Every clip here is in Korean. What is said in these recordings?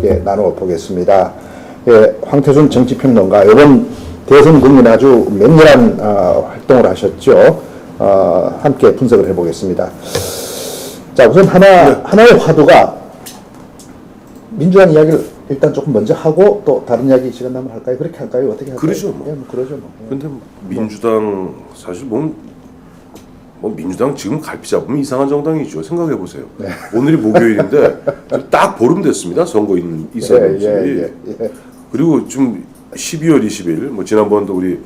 함께 나눠보겠습니다. 예, 황태순 정치평론가, 이번 대선 국면에 아주 맹렬한 활동을 하셨죠. 함께 분석을 해보겠습니다. 자, 우선 하나의 화두가 민주당 이야기를 일단 조금 먼저 하고 또 다른 이야기 시간 나면 할까요? 그렇게 할까요? 어떻게 할까요? 그러죠, 뭐. 예, 그러죠 뭐. 근데 민주당 사실 뭐 민주당 지금 갈피 잡으면 이상한 정당이죠. 생각해 보세요. 네. 오늘이 목요일인데 딱 보름 됐습니다. 선거 있었는지. 그리고 좀 12월 20일 뭐 지난번도 우리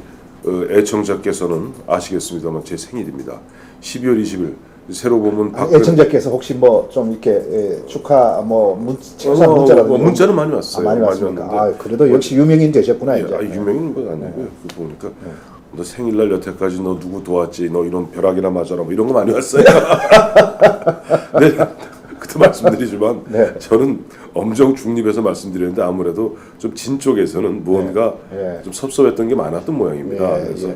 애청자께서는 아시겠습니다만 제 생일입니다. 12월 20일 새로 보면 애청자께서 혹시 뭐 좀 이렇게 축하 최소한 문자라도 문자는 많이 왔어요. 많이 왔습니까? 그래도 역시 유명인 되셨구나. 이제. 유명인 건 아니고요. 보니까 너 생일날 여태까지 너 누구 도왔지? 너 이런 벼락이나 맞아라 뭐 이런 거 많이 왔어요. 네, 그때 말씀드리지만 저는 엄정 중립해서 말씀드렸는데 아무래도 좀 진 쪽에서는 무언가 좀 섭섭했던 게 많았던 모양입니다. 그래서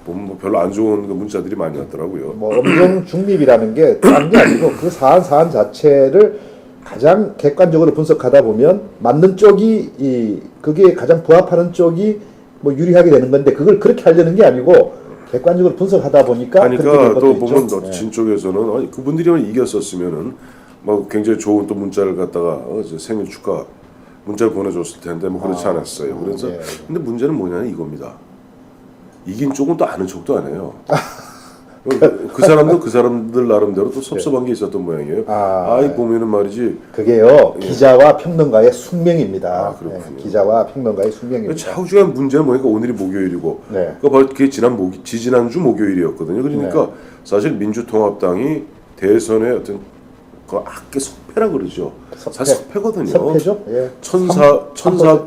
보면 뭐 별로 안 좋은 문자들이 많이 왔더라고요. 뭐 엄정 중립이라는 게 딴 게 아니고 그 사안 자체를 가장 객관적으로 분석하다 보면 맞는 쪽이 그게 가장 부합하는 쪽이 뭐 유리하게 되는 건데 그걸 그렇게 하려는 게 아니고 객관적으로 분석하다 보니까 그러니까 또 보면 진 쪽에서는 그분들이 이겼었으면은 뭐 굉장히 좋은 또 문자를 갖다가 생일 축하 문자를 보내줬을 텐데 뭐 그렇지 않았어요. 그래서 근데 문제는 뭐냐면 이겁니다. 이긴 쪽은 또 아는 척도 안 해요. 그 사람도 그 사람들 나름대로 또 섭섭한 게 있었던 모양이에요. 보면은 말이지. 그게요. 기자와 평론가의 숙명입니다. 그렇군요. 기자와 평론가의 숙명입니다. 차후중한 문제는 뭐니까 오늘이 목요일이고, 그러니까 바로 그게 지지난주 목요일이었거든요. 그러니까 사실 민주통합당이 대선의 어떤 그 악계 석패라 그러죠. 사실 석패거든요. 석패죠.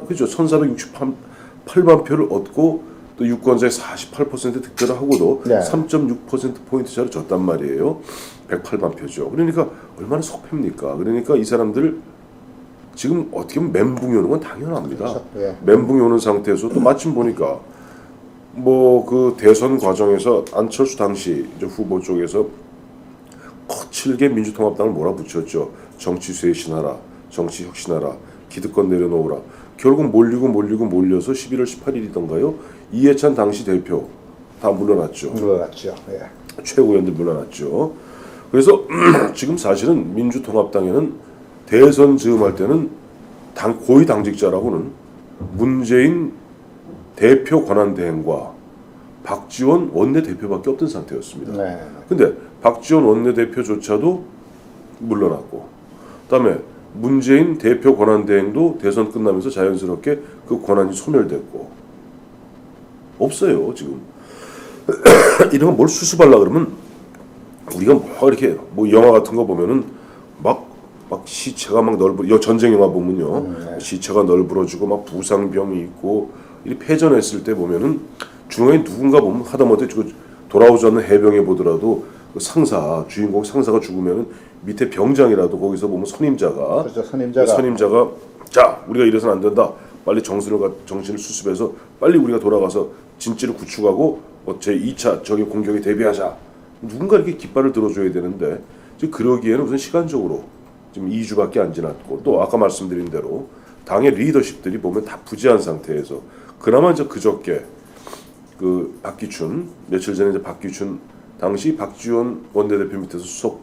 그죠. 1,468만 표를 얻고. 또 유권자의 48% 득표를 하고도 3.6% 차로 졌단 말이에요. 108만 표죠. 그러니까 얼마나 속패입니까? 그러니까 이 사람들 지금 어떻게 보면 멘붕이 오는 건 당연합니다. 그렇죠. 멘붕이 오는 상태에서 또 마침 보니까 뭐 그 대선 과정에서 안철수 당시 후보 쪽에서 거칠게 민주통합당을 몰아붙였죠. 정치 쇄신하라, 정치 혁신하라, 기득권 내려놓으라. 결국 몰려서 11월 18일이던가요? 이해찬 당시 대표 다 물러났죠. 최고위원들 물러났죠. 그래서 지금 사실은 민주통합당에는 대선 즈음할 때는 고위 당직자라고는 문재인 대표 권한대행과 박지원 원내대표밖에 없던 상태였습니다. 근데 박지원 원내대표조차도 물러났고 그다음에 문재인 대표 권한대행도 대선 끝나면서 자연스럽게 그 권한이 소멸됐고 없어요 지금. 이런 거 뭘 수습하려 그러면 우리가 뭐 이렇게 뭐 영화 같은 거 보면은 막 시체가 막 전쟁 영화 보면요 시체가 널브러지고 막 부상병이 있고 이 패전했을 때 보면은 중앙에 누군가 보면 하다못해 돌아오지 않는 해병에 보더라도 그 주인공 상사가 죽으면은 밑에 병장이라도 거기서 보면 선임자가 자 우리가 이래서는 안 된다. 빨리 정신을 수습해서 빨리 우리가 돌아가서 진지를 구축하고 제 2차 적의 공격에 대비하자. 누군가 이렇게 깃발을 들어줘야 되는데 지금 그러기에는 우선 시간적으로 지금 2주밖에 안 지났고 또 아까 말씀드린 대로 당의 리더십들이 보면 다 부재한 상태에서 그나마 이제 그저께 그 박기춘 며칠 전에 이제 박기춘 당시 박지원 원내대표 밑에서 수석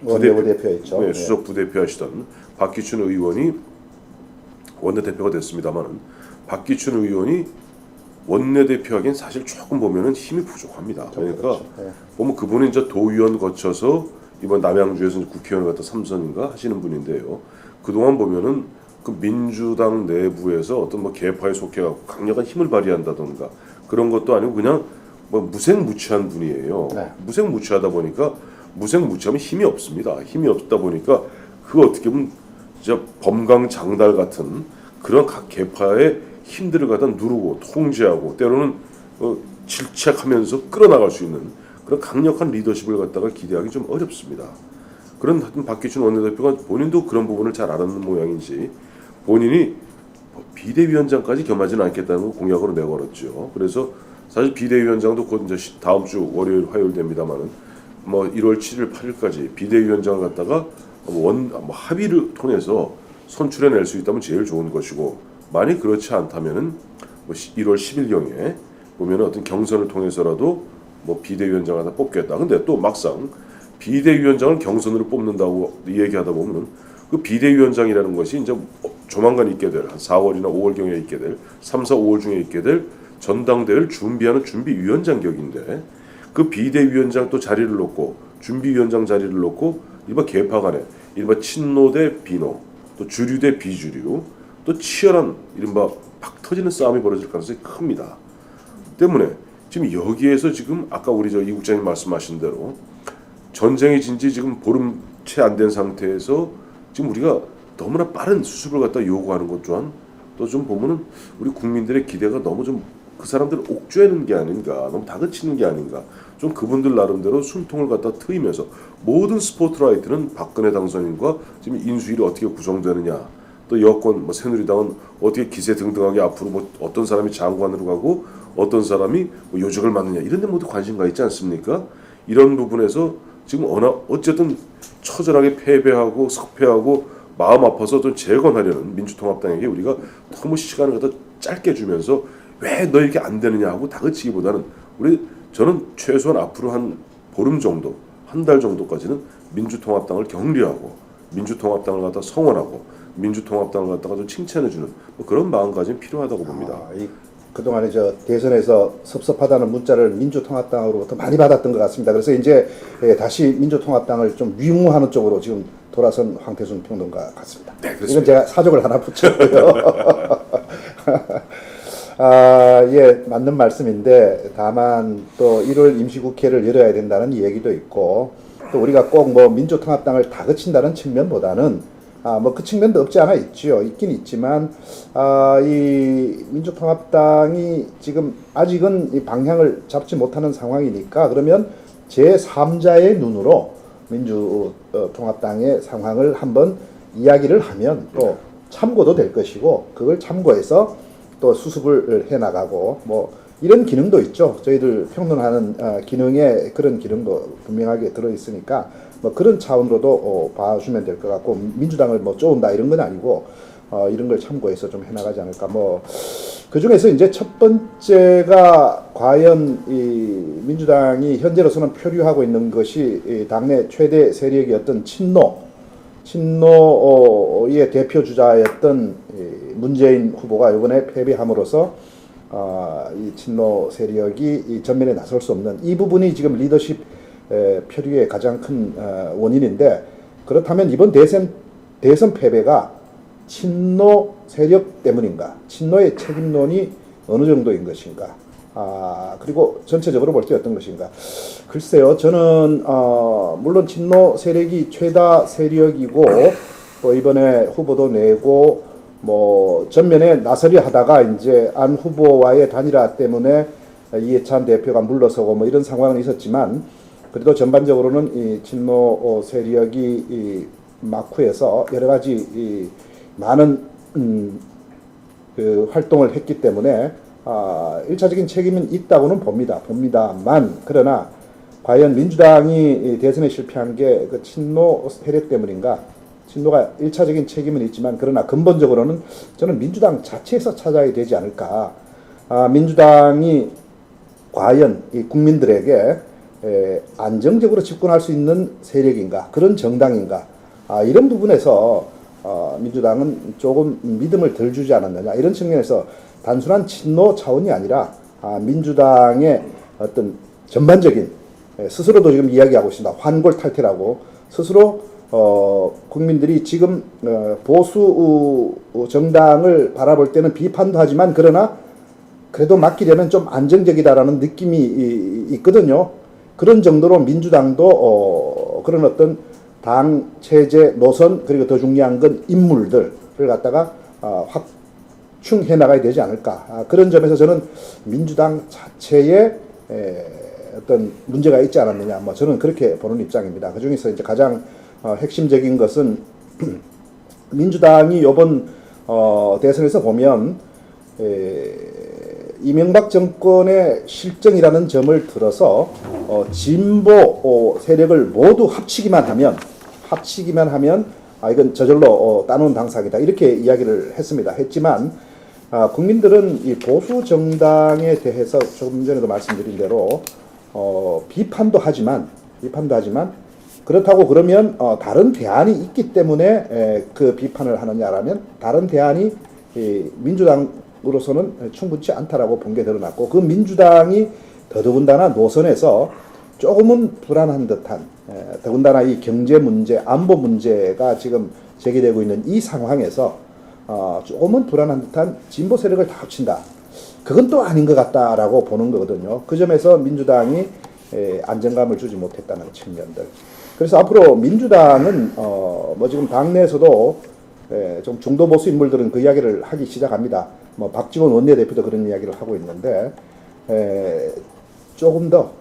부대표였죠. 수석 부대표 하시던 박기춘 의원이 원내대표가 됐습니다만은 박기춘 의원이 원내대표하기엔 사실 조금 보면은 힘이 부족합니다. 그러니까 보면 그분은 이제 도의원 거쳐서 이번 남양주에서 이제 국회의원 갖다 3선인가 하시는 분인데요. 그동안 보면은 그 민주당 내부에서 어떤 뭐 계파에 속해갖고 강력한 힘을 발휘한다던가 그런 것도 아니고 그냥 뭐 무색무취한 분이에요. 무색무취하다 보니까 무색무취하면 힘이 없습니다. 힘이 없다 보니까 그 어떻게 보면 진짜 범강장달 같은 그런 각 계파의 힘들을 갖다 누르고 통제하고 때로는 질책하면서 끌어나갈 수 있는 그런 강력한 리더십을 갖다가 기대하기 좀 어렵습니다. 그런 박기춘 원내대표가 본인도 그런 부분을 잘 알았는 모양인지 본인이 비대위원장까지 겸하지는 않겠다는 공약으로 내걸었죠. 그래서 사실 비대위원장도 곧 이제 다음 주 월요일 화요일 됩니다만은 뭐 1월 7일 8일까지 비대위원장을 갖다가 합의를 통해서 선출해낼 수 있다면 제일 좋은 것이고, 만약 그렇지 않다면은 뭐 1월 10일경에 보면은 어떤 경선을 통해서라도 뭐 비대위원장을 하나 뽑겠다. 근데 또 막상 비대위원장을 경선으로 뽑는다고 얘기하다 보면 그 비대위원장이라는 것이 이제 조만간 있게 될 한 4월이나 5월경에 있게 될 3, 4, 5월 중에 있게 될 전당대회를 준비하는 준비위원장 격인데, 그 비대위원장 또 자리를 놓고 준비위원장 자리를 놓고 이른바 계파 간에 이른바 친노 대 비노, 또 주류 대 비주류, 또 치열한 이른바 팍 터지는 싸움이 벌어질 가능성이 큽니다. 때문에 지금 여기에서 지금 아까 우리 이 국장님 말씀하신 대로 전쟁이 진지 지금 보름 채 안 된 상태에서 지금 우리가 너무나 빠른 수습을 갖다 요구하는 것 또한 또 좀 보면은 우리 국민들의 기대가 너무 좀 그 사람들을 옥죄는 게 아닌가, 너무 다그치는 게 아닌가, 좀 그분들 나름대로 숨통을 갖다 트이면서 모든 스포트라이트는 박근혜 당선인과 지금 인수위를 어떻게 구성되느냐, 또 여권 뭐 새누리당은 어떻게 기세등등하게 앞으로 뭐 어떤 사람이 장관으로 가고 어떤 사람이 뭐 요직을 맡느냐, 이런 데 모두 관심 가 있지 않습니까? 이런 부분에서 지금 어쨌든 처절하게 패배하고 석패하고 마음 아파서 좀 재건하려는 민주통합당에게 우리가 너무 시간을 갖다 짧게 주면서 왜 너 이렇게 안 되느냐 하고 다그치기보다는 저는 최소한 앞으로 한 보름 정도, 한 달 정도까지는 민주통합당을 격려하고 민주통합당을 갖다 성원하고 민주통합당을 갖다가 좀 칭찬해주는 뭐 그런 마음가짐이 필요하다고 봅니다. 그동안에 대선에서 섭섭하다는 문자를 민주통합당으로부터 많이 받았던 것 같습니다. 그래서 이제 다시 민주통합당을 좀 위무하는 쪽으로 지금 돌아선 황태순 평론가 같습니다. 네, 그렇습니다. 이건 제가 사족을 하나 붙였고요. 예, 맞는 말씀인데, 다만 또 1월 임시국회를 열어야 된다는 얘기도 있고, 또 우리가 꼭 뭐 민주통합당을 다그친다는 측면보다는 뭐 그 측면도 없지 않아 있지요. 있긴 있지만 이 민주통합당이 지금 아직은 이 방향을 잡지 못하는 상황이니까, 그러면 제3자의 눈으로 민주통합당의 상황을 한번 이야기를 하면 또 참고도 될 것이고, 그걸 참고해서 또 수습을 해나가고 뭐 이런 기능도 있죠. 저희들 평론하는 기능에 그런 기능도 분명하게 들어있으니까 뭐 그런 차원으로도 봐주면 될 것 같고, 민주당을 뭐 쪼은다 이런 건 아니고 이런 걸 참고해서 좀 해나가지 않을까. 뭐 그 중에서 이제 첫 번째가 과연 이 민주당이 현재로서는 표류하고 있는 것이 이 당내 최대 세력이었던 친노의 대표 주자였던 문재인 후보가 이번에 패배함으로써 이 친노 세력이 이 전면에 나설 수 없는 이 부분이 지금 리더십 표류의 가장 큰 원인인데, 그렇다면 이번 대선 패배가 친노 세력 때문인가, 친노의 책임론이 어느 정도인 것인가, 그리고 전체적으로 볼 때 어떤 것인가. 글쎄요, 저는 물론 친노 세력이 최다 세력이고 또 이번에 후보도 내고 뭐 전면에 나서려 하다가 이제 안 후보와의 단일화 때문에 이해찬 대표가 물러서고 뭐 이런 상황은 있었지만, 그래도 전반적으로는 이 친노 세력이 이 마쿠에서 여러 가지 이 많은 그 활동을 했기 때문에 1차적인 책임은 있다고는 봅니다만, 그러나 과연 민주당이 대선에 실패한 게 그 친노 세력 때문인가? 친노가 1차적인 책임은 있지만, 그러나 근본적으로는 저는 민주당 자체에서 찾아야 되지 않을까. 민주당이 과연 이 국민들에게 안정적으로 집권할 수 있는 세력인가, 그런 정당인가, 이런 부분에서 민주당은 조금 믿음을 덜 주지 않았느냐, 이런 측면에서 단순한 친노 차원이 아니라 민주당의 어떤 전반적인, 스스로도 지금 이야기하고 있습니다. 환골탈태라고 스스로 국민들이 지금 보수 정당을 바라볼 때는 비판도 하지만, 그러나 그래도 맡기려면 좀 안정적이다라는 느낌이 있거든요. 그런 정도로 민주당도 그런 어떤 당 체제 노선, 그리고 더 중요한 건 인물들을 갖다가 확충해 나가야 되지 않을까. 그런 점에서 저는 민주당 자체에 어떤 문제가 있지 않았느냐, 뭐 저는 그렇게 보는 입장입니다. 그 중에서 이제 가장 핵심적인 것은 민주당이 이번 대선에서 보면 이명박 정권의 실정이라는 점을 들어서 진보 세력을 모두 합치기만 하면 이건 저절로 따놓은 당사이다 이렇게 이야기를 했지만 국민들은 이 보수 정당에 대해서 조금 전에도 말씀드린 대로 비판도 하지만 그렇다고 그러면 다른 대안이 있기 때문에 그 비판을 하느냐라면 다른 대안이 민주당으로서는 충분치 않다라고 본 게 드러났고 그 민주당이 더더군다나 노선에서 조금은 불안한 듯한 더군다나 이 경제 문제, 안보 문제가 지금 제기되고 있는 이 상황에서 조금은 불안한 듯한 진보 세력을 다 합친다. 그건 또 아닌 것 같다라고 보는 거거든요. 그 점에서 민주당이 안정감을 주지 못했다는 측면들. 그래서 앞으로 민주당은 뭐 지금 당내에서도 좀 중도 보수 인물들은 그 이야기를 하기 시작합니다. 뭐 박지원 원내대표도 그런 이야기를 하고 있는데 조금 더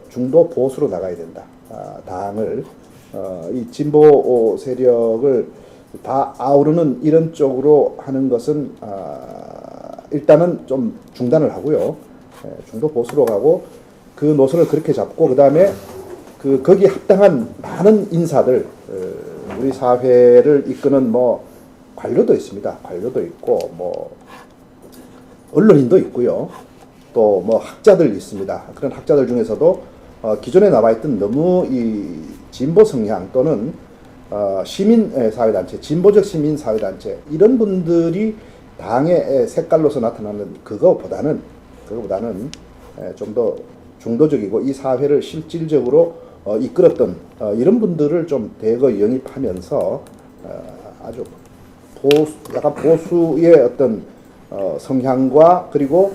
중도 보수로 나가야 된다. 당을 이 진보 세력을 다 아우르는 이런 쪽으로 하는 것은 일단은 좀 중단을 하고요. 중도 보수로 가고 그 노선을 그렇게 잡고 그 다음에 거기에 합당한 많은 인사들 우리 사회를 이끄는 뭐 관료도 있습니다. 관료도 있고 뭐 언론인도 있고요. 또 뭐 학자들 있습니다. 그런 학자들 중에서도 기존에 나와있던 너무 이 진보 성향 또는 시민 사회단체, 진보적 시민 사회단체 이런 분들이 당의 색깔로서 나타나는 그거보다는 좀 더 중도적이고 이 사회를 실질적으로 이끌었던 이런 분들을 좀 대거 영입하면서 아주 약간 보수의 어떤 성향과 그리고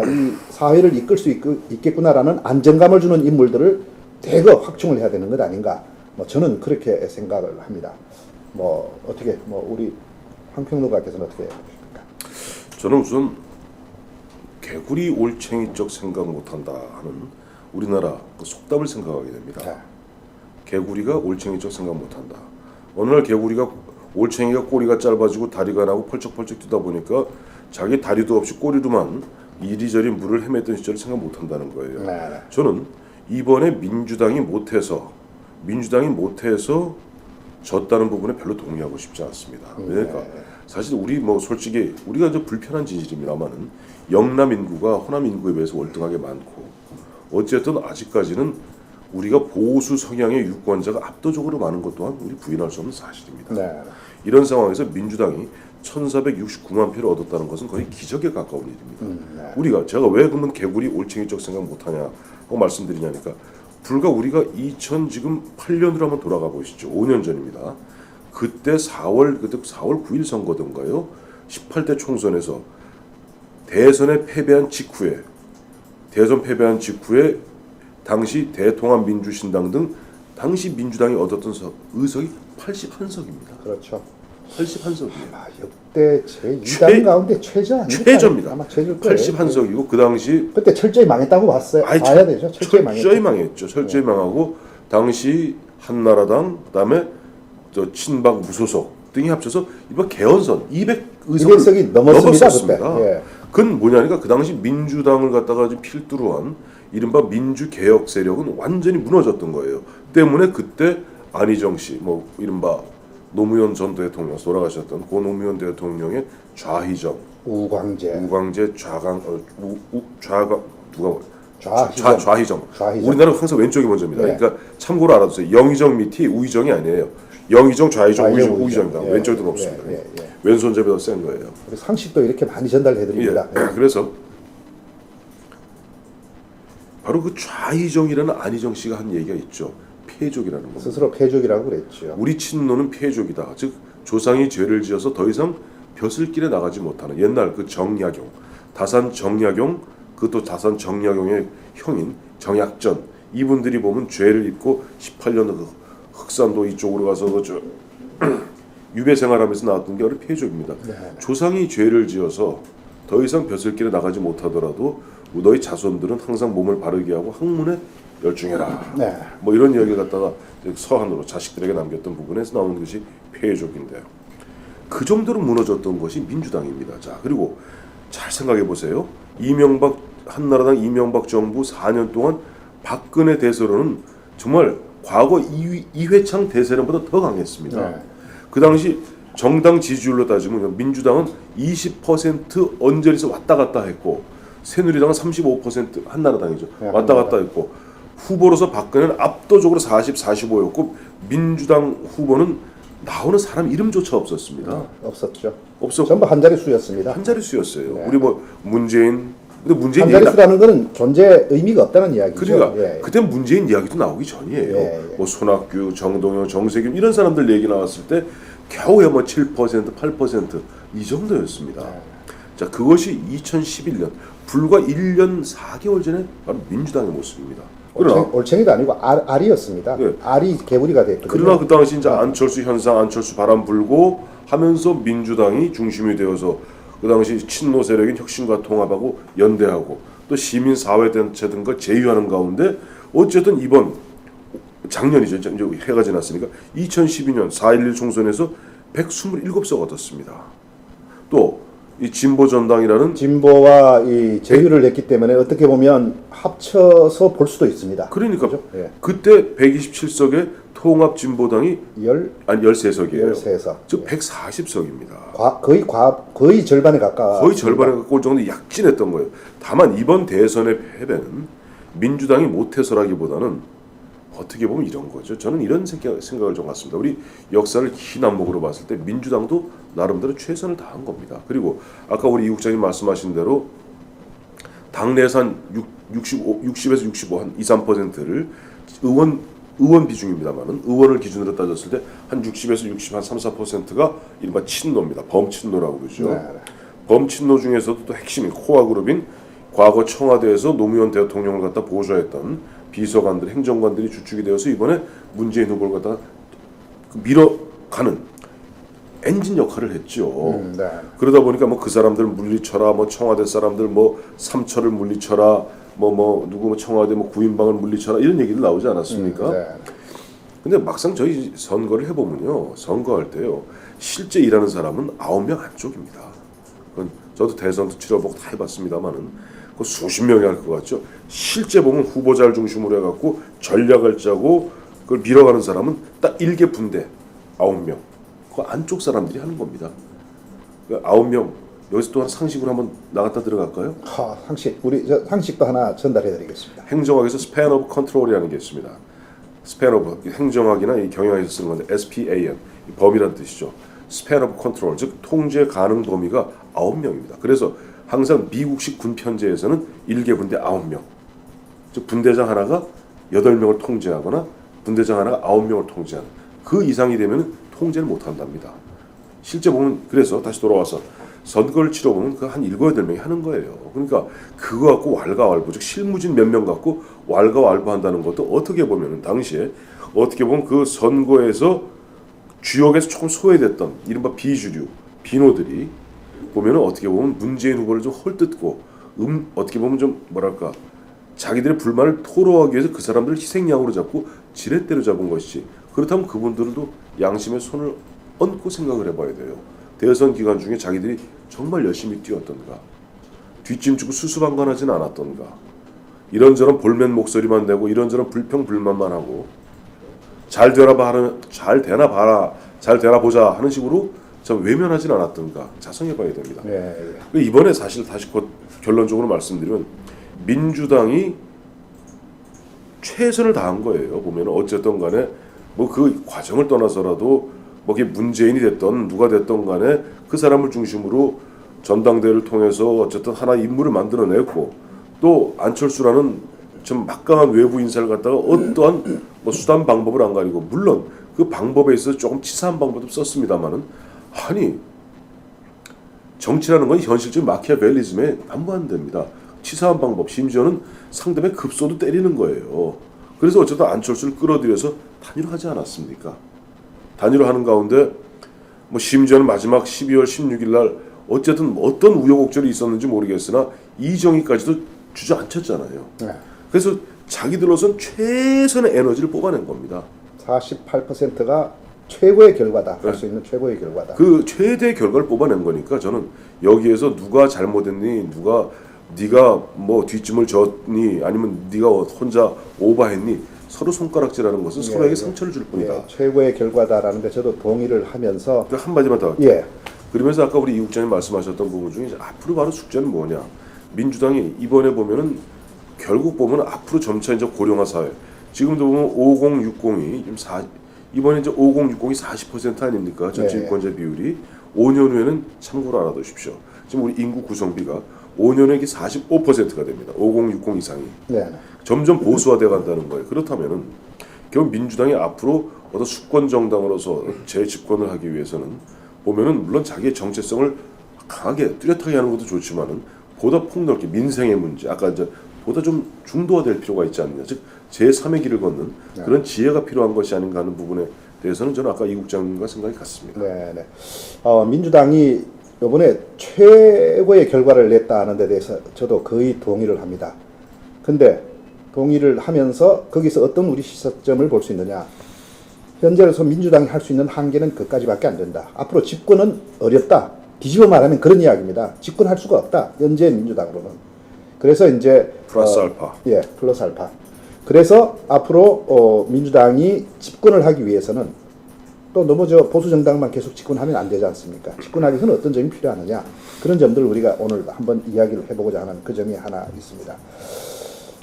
이 사회를 이끌 수 있겠구나라는 안정감을 주는 인물들을 대거 확충을 해야 되는 것 아닌가. 뭐 저는 그렇게 생각을 합니다. 뭐 어떻게 우리 황평론가께서는 어떻게 보십니까? 저는 우선 개구리 올챙이적 생각 못한다 하는 우리나라 그 속담을 생각하게 됩니다. 네. 개구리가 올챙이적 생각 못한다. 어느 날 올챙이가 꼬리가 짧아지고 다리가 나고 펄쩍펄쩍 뛰다 보니까 자기 다리도 없이 꼬리로만 이리저리 물을 헤맸던 시절을 생각 못한다는 거예요. 네. 저는 이번에 민주당이 못해서 졌다는 부분에 별로 동의하고 싶지 않습니다. 그러니까 사실 솔직히 우리가 이제 불편한 진실입니다만은 영남 인구가 호남 인구에 비해서 월등하게 많고 어쨌든 아직까지는 우리가 보수 성향의 유권자가 압도적으로 많은 것 또한 우리 부인할 수 없는 사실입니다. 네. 이런 상황에서 민주당이 1469만 표를 얻었다는 것은 거의 기적에 가까운 일입니다. 제가 왜 그러면 개구리 올챙이적 생각 못하냐고 말씀드리냐니까 불과 우리가 2008년으로 한번 돌아가 보시죠. 5년 전입니다. 그때 4월 9일 선거던가요? 18대 총선에서 대선 패배한 직후에 당시 대통합민주신당 등 당시 민주당이 얻었던 의석이 81석입니다. 그렇죠. 81석이에요. 역대 제2당 가운데 최저 아닙니까? 최저입니다. 아마 최저일 거예요. 81석이고 그 당시 그때 철저히 망했다고 봐야 되죠. 철저히 망했죠. 철저히 망하고 당시 한나라당 그다음에 친박 무소속 등이 합쳐서 이번 개헌선 200석이 넘었습니다. 그때. 그건 뭐냐니까 그 당시 민주당을 갖다가 필두로 한 이른바 민주개혁 세력은 완전히 무너졌던 거예요. 때문에 그때 안희정 씨, 이른바 노무현 전 대통령 돌아가셨던 고 노무현 대통령의 좌희정, 우광재, 좌희정. 우리나라 항상 왼쪽이 먼저입니다. 네. 그러니까 참고로 알아두세요. 영희정 밑이 우희정이 아니에요. 영희정, 좌희정, 우희정입니다. 왼쪽도 없습니다. 왼손잡이 더 센 거예요. 상식도 이렇게 많이 전달해드립니다. 그래서 바로 그 좌희정이라는 안희정 씨가 한 얘기가 있죠. 폐족이라는 겁니다. 스스로 폐족이라고 그랬죠. 우리 친노는 폐족이다. 즉 조상이 죄를 지어서 더 이상 벼슬길에 나가지 못하는 옛날 그 정약용, 다산 정약용, 그것도 다산 정약용의 형인 정약전 이분들이 보면 죄를 입고 18년 흑산도 이쪽으로 가서 유배 생활하면서 나왔던 게 바로 폐족입니다. 조상이 죄를 지어서 더 이상 벼슬길에 나가지 못하더라도 너희 자손들은 항상 몸을 바르게 하고 학문에 열중해라. 이런 이야기를 갖다가 서한으로 자식들에게 남겼던 부분에서 나오는 것이 폐족인데요. 그 정도로 무너졌던 것이 민주당입니다. 자, 그리고 잘 생각해 보세요. 한나라당 이명박 정부 4년 동안 박근혜 대선은 정말 과거 이회창 대세론보다 더 강했습니다. 네. 그 당시 정당 지지율로 따지면 민주당은 20% 언저리에서 왔다 갔다 했고 새누리당은 35% 한나라당이죠. 네, 왔다 갔다 했고 후보로서 박근혜는 압도적으로 40, 45였고 민주당 후보는 나오는 사람 이름조차 없었습니다. 없었죠. 없었고 전부 한 자릿수였습니다. 한 자릿수였어요. 네. 우리 뭐 문재인 근데 문재인 한 얘기 자릿수라는 것은 존재 의미가 없다는 이야기죠. 그러니까 예. 그때 문재인 이야기도 나오기 전이에요. 예. 뭐 손학규, 정동영, 정세균 이런 사람들 얘기 나왔을 때 겨우야 뭐 7%, 8%이 정도였습니다. 네. 자, 그것이 2011년 불과 1년 4개월 전에 바로 민주당의 모습입니다. 그러나 올챙이도 아니고 알이었습니다. 네. 알이 개구리가 됐거든요. 그러나 그 당시 이제 안철수 현상, 안철수 바람 불고 하면서 민주당이 중심이 되어서 그 당시 친노 세력인 혁신과 통합하고 연대하고 또 시민 사회 단체 등과 제휴하는 가운데 어쨌든 이번 작년이죠. 이제 해가 지났으니까 2012년 4.11 총선에서 127석 얻었습니다. 또 이 진보 전당이라는 진보와 이 제휴를 했기 때문에 어떻게 보면 합쳐서 볼 수도 있습니다. 그러니까 그죠? 예. 그때 127석의 통합 진보당이 13석이에요. 13석. 즉 140석입니다. 거의 절반에 가까워. 거의 절반에 가까울 정도 약진했던 거예요. 다만 이번 대선의 패배는 민주당이 못해서라기보다는 어떻게 보면 이런 거죠. 저는 이런 생각을 좀 갖습니다. 우리 역사를 긴 안목으로 봤을 때 민주당도 나름대로 최선을 다한 겁니다. 그리고 아까 우리 이 국장님 말씀하신 대로 당내산 60에서 65, 한 2, 3%를 의원 비중입니다만은 의원을 기준으로 따졌을 때 한 60에서 60, 한 3, 4%가 이른바 친노입니다. 범친노라고 그러죠. 네. 범친노 중에서도 또 핵심인 코어 그룹인 과거 청와대에서 노무현 대통령을 갖다 보좌했던 비서관들, 행정관들이 주축이 되어서 이번에 문재인 후보를 갖다가 밀어가는 엔진 역할을 했죠. 네. 그러다 보니까 뭐 그 사람들 물리쳐라, 뭐 청와대 사람들 뭐 삼처를 물리쳐라, 뭐 누구 뭐 청와대 뭐 구인방을 물리쳐라 이런 얘기들 나오지 않았습니까? 네. 근데 막상 저희 선거를 해보면요, 선거할 때요 실제 일하는 사람은 9명 안쪽입니다. 그건 저도 대선도 치러보고 다 해봤습니다만은 그 수십 명이 할 것 같죠. 실제 보면 후보자를 중심으로 해갖고 전략을 짜고 그걸 밀어가는 사람은 딱 1개 분대 9명. 그 안쪽 사람들이 하는 겁니다. 그 9명 여기서 또 상식으로 한번 나갔다 들어갈까요? 상식 우리 상식도 하나 전달해드리겠습니다. 행정학에서 span of control이라는 게 있습니다. span of 행정학이나 이 경영학에서 쓰는 건데 SPAN 범위라는 뜻이죠. span of control 즉 통제 가능 범위가 9명입니다. 그래서 항상 미국식 군 편제에서는 1개 분대 9명. 즉 분대장 하나가 8명을 통제하거나 분대장 하나가 9명을 통제하는 그 이상이 되면 통제를 못 한답니다. 실제 보면 그래서 다시 돌아와서 선거를 치러보면 그 한 7, 8명이 하는 거예요. 그러니까 그거 갖고 왈가왈부 즉 실무진 몇 명 갖고 왈가왈부 한다는 것도 어떻게 보면 당시에 어떻게 보면 그 선거에서 주역에서 조금 소외됐던 이른바 비주류 비노들이 보면은 어떻게 보면 문재인 후보를 좀 헐뜯고 어떻게 보면 좀 뭐랄까 자기들의 불만을 토로하기 위해서 그 사람들을 희생양으로 잡고 지렛대로 잡은 것이지 그렇다면 그분들도 양심의 손을 얹고 생각을 해봐야 돼요. 대선 기간 중에 자기들이 정말 열심히 뛰었던가 뒷짐지고 수수방관하지는 않았던가 이런저런 볼멘 목소리만 내고 이런저런 불평 불만만 하고 잘 되나 보자 하는 식으로 참 외면하진 않았던가 자성해봐야 됩니다. 이번에 사실 다시 결론적으로 말씀드리면 민주당이 최선을 다한 거예요. 보면 어쨌든 간에 뭐 그 과정을 떠나서라도 뭐 그게 문재인이 됐던 누가 됐던 간에 그 사람을 중심으로 전당대회를 통해서 어쨌든 하나의 인물을 만들어냈고 또 안철수라는 좀 막강한 외부 인사를 갖다가 어떠한 뭐 수단 방법을 안 가리고 물론 그 방법에 있어서 조금 치사한 방법도 썼습니다만은 아니 정치라는 건 현실적인 마키아벨리즘에 난무한답니다. 치사한 방법 심지어는 상대방의 급소도 때리는 거예요. 그래서 어쨌든 안철수를 끌어들여서 단일화 하지 않았습니까? 단일화 하는 가운데 뭐 심지어는 마지막 12월 16일 날 어쨌든 어떤 우여곡절이 있었는지 모르겠으나 이정희까지도 주저앉혔잖아요. 그래서 자기들로선 최선의 에너지를 뽑아낸 겁니다. 48%가 최고의 결과다. 할 수 있는 최고의 결과다. 그 최대의 결과를 뽑아낸 거니까 저는 여기에서 누가 잘못했니, 네가 뭐 뒷짐을 졌니, 아니면 네가 혼자 오버했니 서로 손가락질하는 것은 서로에게 상처를 줄 뿐이다. 예, 최고의 결과다라는데 저도 동의를 하면서 그 한마디만 더 할게요. 예, 그러면서 아까 우리 이 국장님 말씀하셨던 부분 중에 이제 앞으로 바로 숙제는 뭐냐. 민주당이 이번에 보면은 결국 보면 앞으로 점차 이제 고령화 사회. 지금도 보면 5060이 이번에 이제 5060이 40% 아닙니까? 전체 네. 유권자 비율이 5년 후에는 참고로 알아두십시오. 지금 우리 인구 구성비가 5년에 이게 45%가 됩니다. 5060 이상이. 네, 점점 보수화돼 간다는 거예요. 그렇다면은 결국 민주당이 앞으로 어떤 수권 정당으로서 재집권을 하기 위해서는 보면은 물론 자기의 정체성을 강하게 뚜렷하게 하는 것도 좋지만은 보다 폭넓게 민생의 문제, 아까 이제 보다 좀 중도화될 필요가 있지 않느냐. 즉 제3의 길을 걷는 그런 지혜가 필요한 것이 아닌가 하는 부분에 대해서는 저는 아까 이 국장님과 생각이 같습니다. 네, 네. 민주당이 이번에 최고의 결과를 냈다 하는 데 대해서 저도 거의 동의를 합니다. 근데 동의를 하면서 거기서 어떤 우리 시사점을 볼 수 있느냐. 현재로서 민주당이 할 수 있는 한계는 그까지밖에 안 된다. 앞으로 집권은 어렵다. 뒤집어 말하면 그런 이야기입니다. 집권할 수가 없다. 현재 민주당으로는. 그래서 이제 플러스 알파. 예, 플러스 알파. 그래서 앞으로 민주당이 집권을 하기 위해서는 또 너무 보수 정당만 계속 집권하면 안 되지 않습니까? 집권하기 위해서는 어떤 점이 필요하느냐. 그런 점들을 우리가 오늘 한번 이야기를 해보고자 하는 그 점이 하나 있습니다.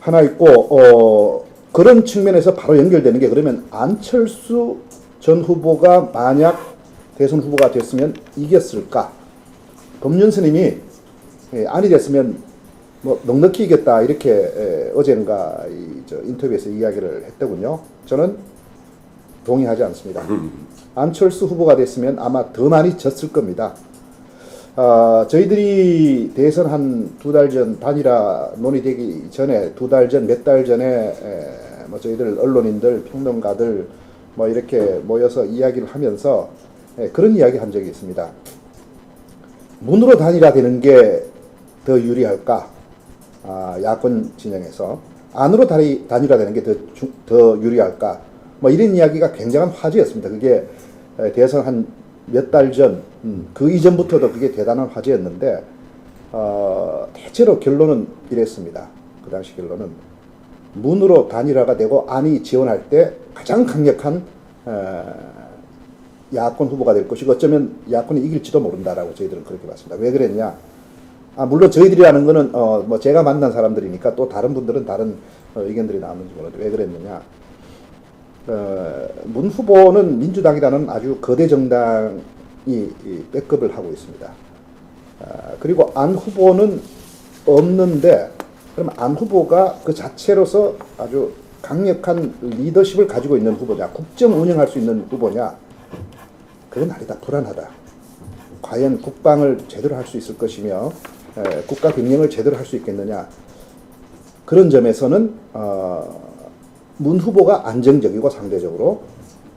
하나 있고 그런 측면에서 바로 연결되는 게 그러면 안철수 전 후보가 만약 대선 후보가 됐으면 이겼을까? 법륜 스님이 안이 됐으면 뭐 넉넉히 이겼다 이렇게 어젠가 인터뷰에서 이야기를 했더군요. 저는 동의하지 않습니다. 안철수 후보가 됐으면 아마 더 많이 졌을 겁니다. 저희들이 대선 한 2달 전 단일화 논의되기 전에 2달 전, 몇 달 전에 뭐 저희들 언론인들, 평론가들 뭐 이렇게 모여서 이야기를 하면서 그런 이야기 한 적이 있습니다. 문으로 단일화되는 게 더 유리할까? 야권 진영에서 안으로 단일화되는 게 더 유리할까? 뭐 이런 이야기가 굉장한 화제였습니다. 그게 대선 한 몇 달 전, 그 이전부터도 그게 대단한 화제였는데 대체로 결론은 이랬습니다. 그 당시 결론은 문으로 단일화가 되고 안이 지원할 때 가장 강력한 야권 후보가 될 것이고 어쩌면 야권이 이길지도 모른다라고 저희들은 그렇게 봤습니다. 왜 그랬냐? 물론 저희들이라는 거는 뭐 제가 만난 사람들이니까 또 다른 분들은 다른 의견들이 나오는지 모르는데 왜 그랬느냐? 문 후보는 민주당이라는 아주 거대 정당이 백업을 하고 있습니다. 그리고 안 후보는 없는데 그럼 안 후보가 그 자체로서 아주 강력한 리더십을 가지고 있는 후보냐, 국정 운영할 수 있는 후보냐, 그건 아니다. 불안하다. 과연 국방을 제대로 할 수 있을 것이며 국가 경영을 제대로 할 수 있겠느냐. 그런 점에서는 문 후보가 안정적이고 상대적으로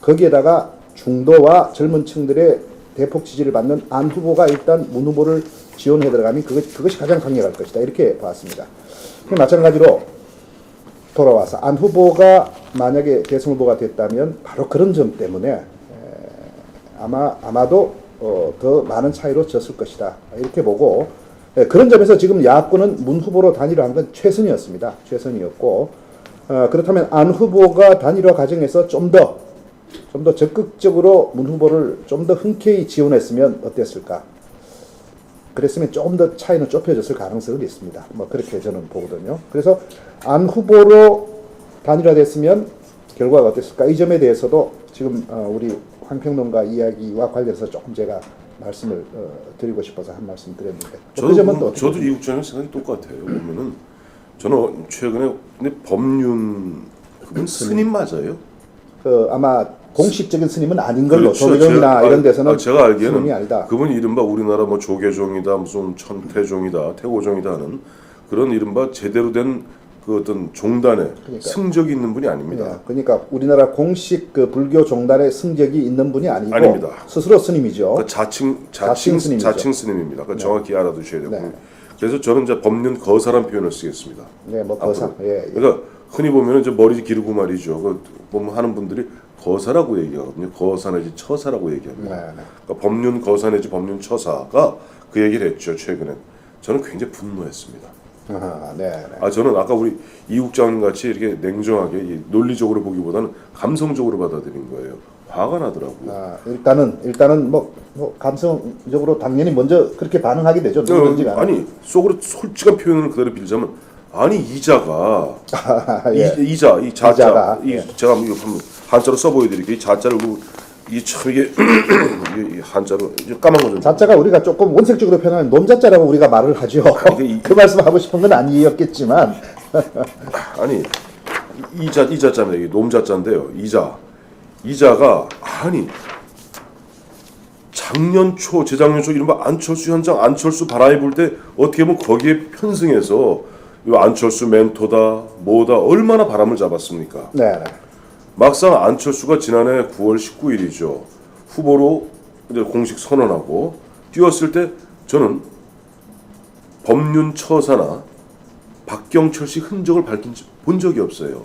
거기에다가 중도와 젊은 층들의 대폭 지지를 받는 안 후보가 일단 문 후보를 지원해 들어가면 그것이 가장 강력할 것이다. 이렇게 봤습니다. 마찬가지로 돌아와서 안 후보가 만약에 대선 후보가 됐다면 바로 그런 점 때문에 아마도 더 많은 차이로 졌을 것이다. 이렇게 보고 그런 점에서 지금 야권은 문 후보로 단일화한 건 최선이었습니다. 최선이었고 그렇다면 안 후보가 단일화 과정에서 좀 더 적극적으로 문 후보를 좀 더 흔쾌히 지원했으면 어땠을까? 그랬으면 조금 더 차이는 좁혀졌을 가능성은 있습니다. 뭐 그렇게 저는 보거든요. 그래서 안 후보로 단일화됐으면 결과가 어땠을까? 이 점에 대해서도 지금 우리 황평론가 이야기와 관련해서 조금 제가 말씀을 드리고 싶어서 한 말씀 드렸는데 그 점은 또 저도 이 국장님 생각이 똑같아요. 보면은 저는 최근에 근데 법륜 그분 스님 맞아요? 아마 공식적인 스님은 아닌 걸로 그렇죠. 도교정이나 이런 데서는 제가 알기에는 스님이 아니다. 그분이 이른바 우리나라 뭐 조계종이다 무슨 천태종이다 태고종이다 하는 그런 이른바 제대로 된 그 어떤 종단에 승적이 있는 분이 아닙니다. 네, 그러니까 우리나라 공식 그 불교 종단에 승적이 있는 분이 아니고 아닙니다. 스스로 스님이죠. 그 자칭 스님입니다. 그 정확히 알아두셔야 되고. 네. 그래서 저는 이제 법륜 거사란 표현을 쓰겠습니다. 네, 뭐 거사. 예. 그러니까 흔히 보면은 이제 머리 기르고 말이죠. 그 보면 하는 분들이 거사라고 얘기하거든요. 거사 내지 처사라고 얘기합니다. 네. 그러니까 법륜 거사 내지 법륜 처사가 그 얘기를 했죠. 최근에 저는 굉장히 분노했습니다. 아, 네, 네. 아 저는 아까 우리 이 국장님 같이 이렇게 냉정하게 이 논리적으로 보기보다는 감성적으로 받아들인 거예요. 화가 나더라고요. 아, 일단은 뭐 감성적으로 당연히 먼저 그렇게 반응하게 되죠. 누군지가. 아니 속으로 솔직한 표현을 그대로 빌자면 아니 이자가 예. 이자 이 자자 이자가, 이 예. 제가 한번 한자로 써보여드릴게요. 이 자자를 이게 참 이게 이 한자로 이제 까만 거죠. 자자가 우리가 조금 원색적으로 표현하면 놈자자라고 우리가 말을 하죠. 그 말씀 하고 싶은 건 아니었겠지만 아니 이자자입니다. 이게 놈자자인데요. 이자가 아니 작년 초 재작년 초 이른바 안철수 현장 안철수 바람이 불 때 어떻게 보면 거기에 편승해서 이 안철수 멘토다 뭐다 얼마나 바람을 잡았습니까? 네, 네. 막상 안철수가 지난해 9월 19일이죠. 후보로 이제 공식 선언하고 뛰었을 때 저는 법륜 처사나 박경철 씨 흔적을 본 적이 없어요.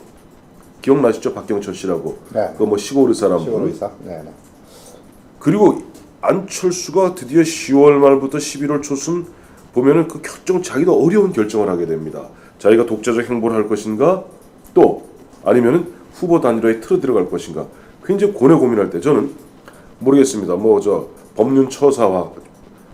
기억나시죠? 박경철 씨라고. 네. 그 뭐 시골 의사라고. 시골 의사. 네, 네. 그리고 안철수가 드디어 10월 말부터 11월 초순 보면은 그 결정 자기도 어려운 결정을 하게 됩니다. 자기가 독자적 행보를 할 것인가 또 아니면은 후보 단일화에 틀어 들어갈 것인가 굉장히 고민할 때 저는 모르겠습니다. 뭐 저 법륜 처사와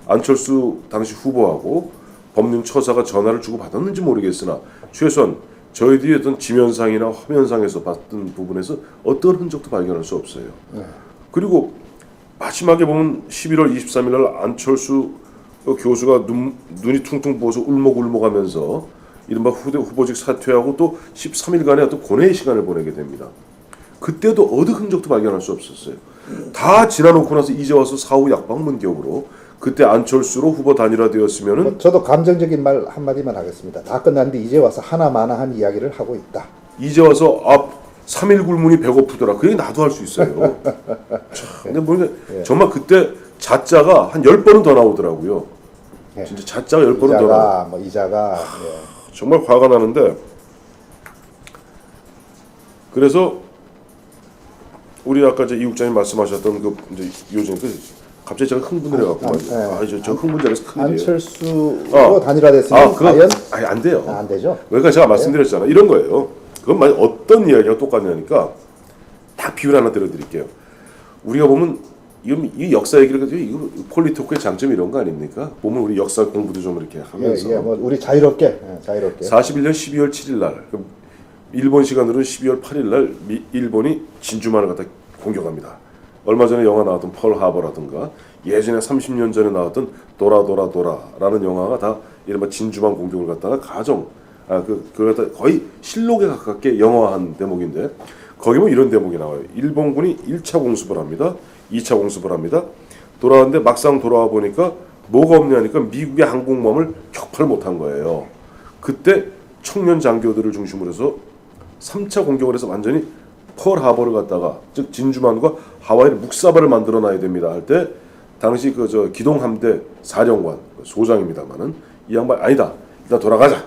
안철수 당시 후보하고 법륜 처사가 전화를 주고 받았는지 모르겠으나 최소한 저희들이 어떤 지면상이나 화면상에서 봤던 부분에서 어떤 흔적도 발견할 수 없어요. 그리고 마지막에 보면 11월 23일 날 안철수 교수가 눈이 퉁퉁 부어서 울먹울먹하면서 이른바 후보직 사퇴하고 또 13일간의 어떤 고뇌의 시간을 보내게 됩니다. 그때도 어느 흔적도 발견할 수 없었어요. 다 지나놓고 나서 이제 와서 사후 약방문격으로 그때 안철수로 후보 단일화되었으면은 저도 감정적인 말 한마디만 하겠습니다. 다 끝났는데 이제 와서 하나마나한 이야기를 하고 있다. 이제 와서 3일 굴문이 배고프더라. 그 얘기 나도 할 수 있어요. 근데 보니까 정말 그때 자자가 한 10번은 더 나오더라고요. 예. 진짜 자자가 10번은 더 나오고 이자가 예. 정말 화가 나는데 그래서 우리 아까 이제 이 국장님 말씀하셨던 그 이제 요즘 그 갑자기 제가 흥분을 해갖고 저 흥분자에서 큰일이에요. 안철수로 단일화됐으면 과연 아니 안 돼요. 안 되죠. 그러니까 제가 말씀드렸잖아. 이런 거예요. 그건 만약 어떤 이야기가 똑같냐니까 딱 비율 하나 들어드릴게요. 우리가 보면 이 역사 얘기를 가지고 이거 폴리토크의 장점이 이런 거 아닙니까? 보면 우리 역사 공부도 좀 이렇게 하면서 뭐 우리 자유롭게 41년 12월 7일 날 일본 시간으로는 12월 8일 날 일본이 진주만을 갖다 공격합니다. 얼마 전에 영화 나왔던 펄 하버라든가 예전에 30년 전에 나왔던 도라라는 영화가 다 이른바 진주만 공격을 갖다가 그걸 갖다 거의 실록에 가깝게 영화한 대목인데 거기 보면 이런 대목이 나와요. 일본군이 1차 공습을 합니다. 2차 공습을 합니다. 돌아왔는데 막상 돌아와 보니까 뭐가 없냐니까 미국의 항공모함을 격파를 못한 거예요. 그때 청년 장교들을 중심으로 해서 3차 공격을 해서 완전히 펄하버를 갖다가 즉 진주만과 하와이를 묵사발을 만들어 놔야 됩니다 할 때 당시 그 저 기동함대 사령관 소장입니다만은 이 양반 아니다 일단 돌아가자.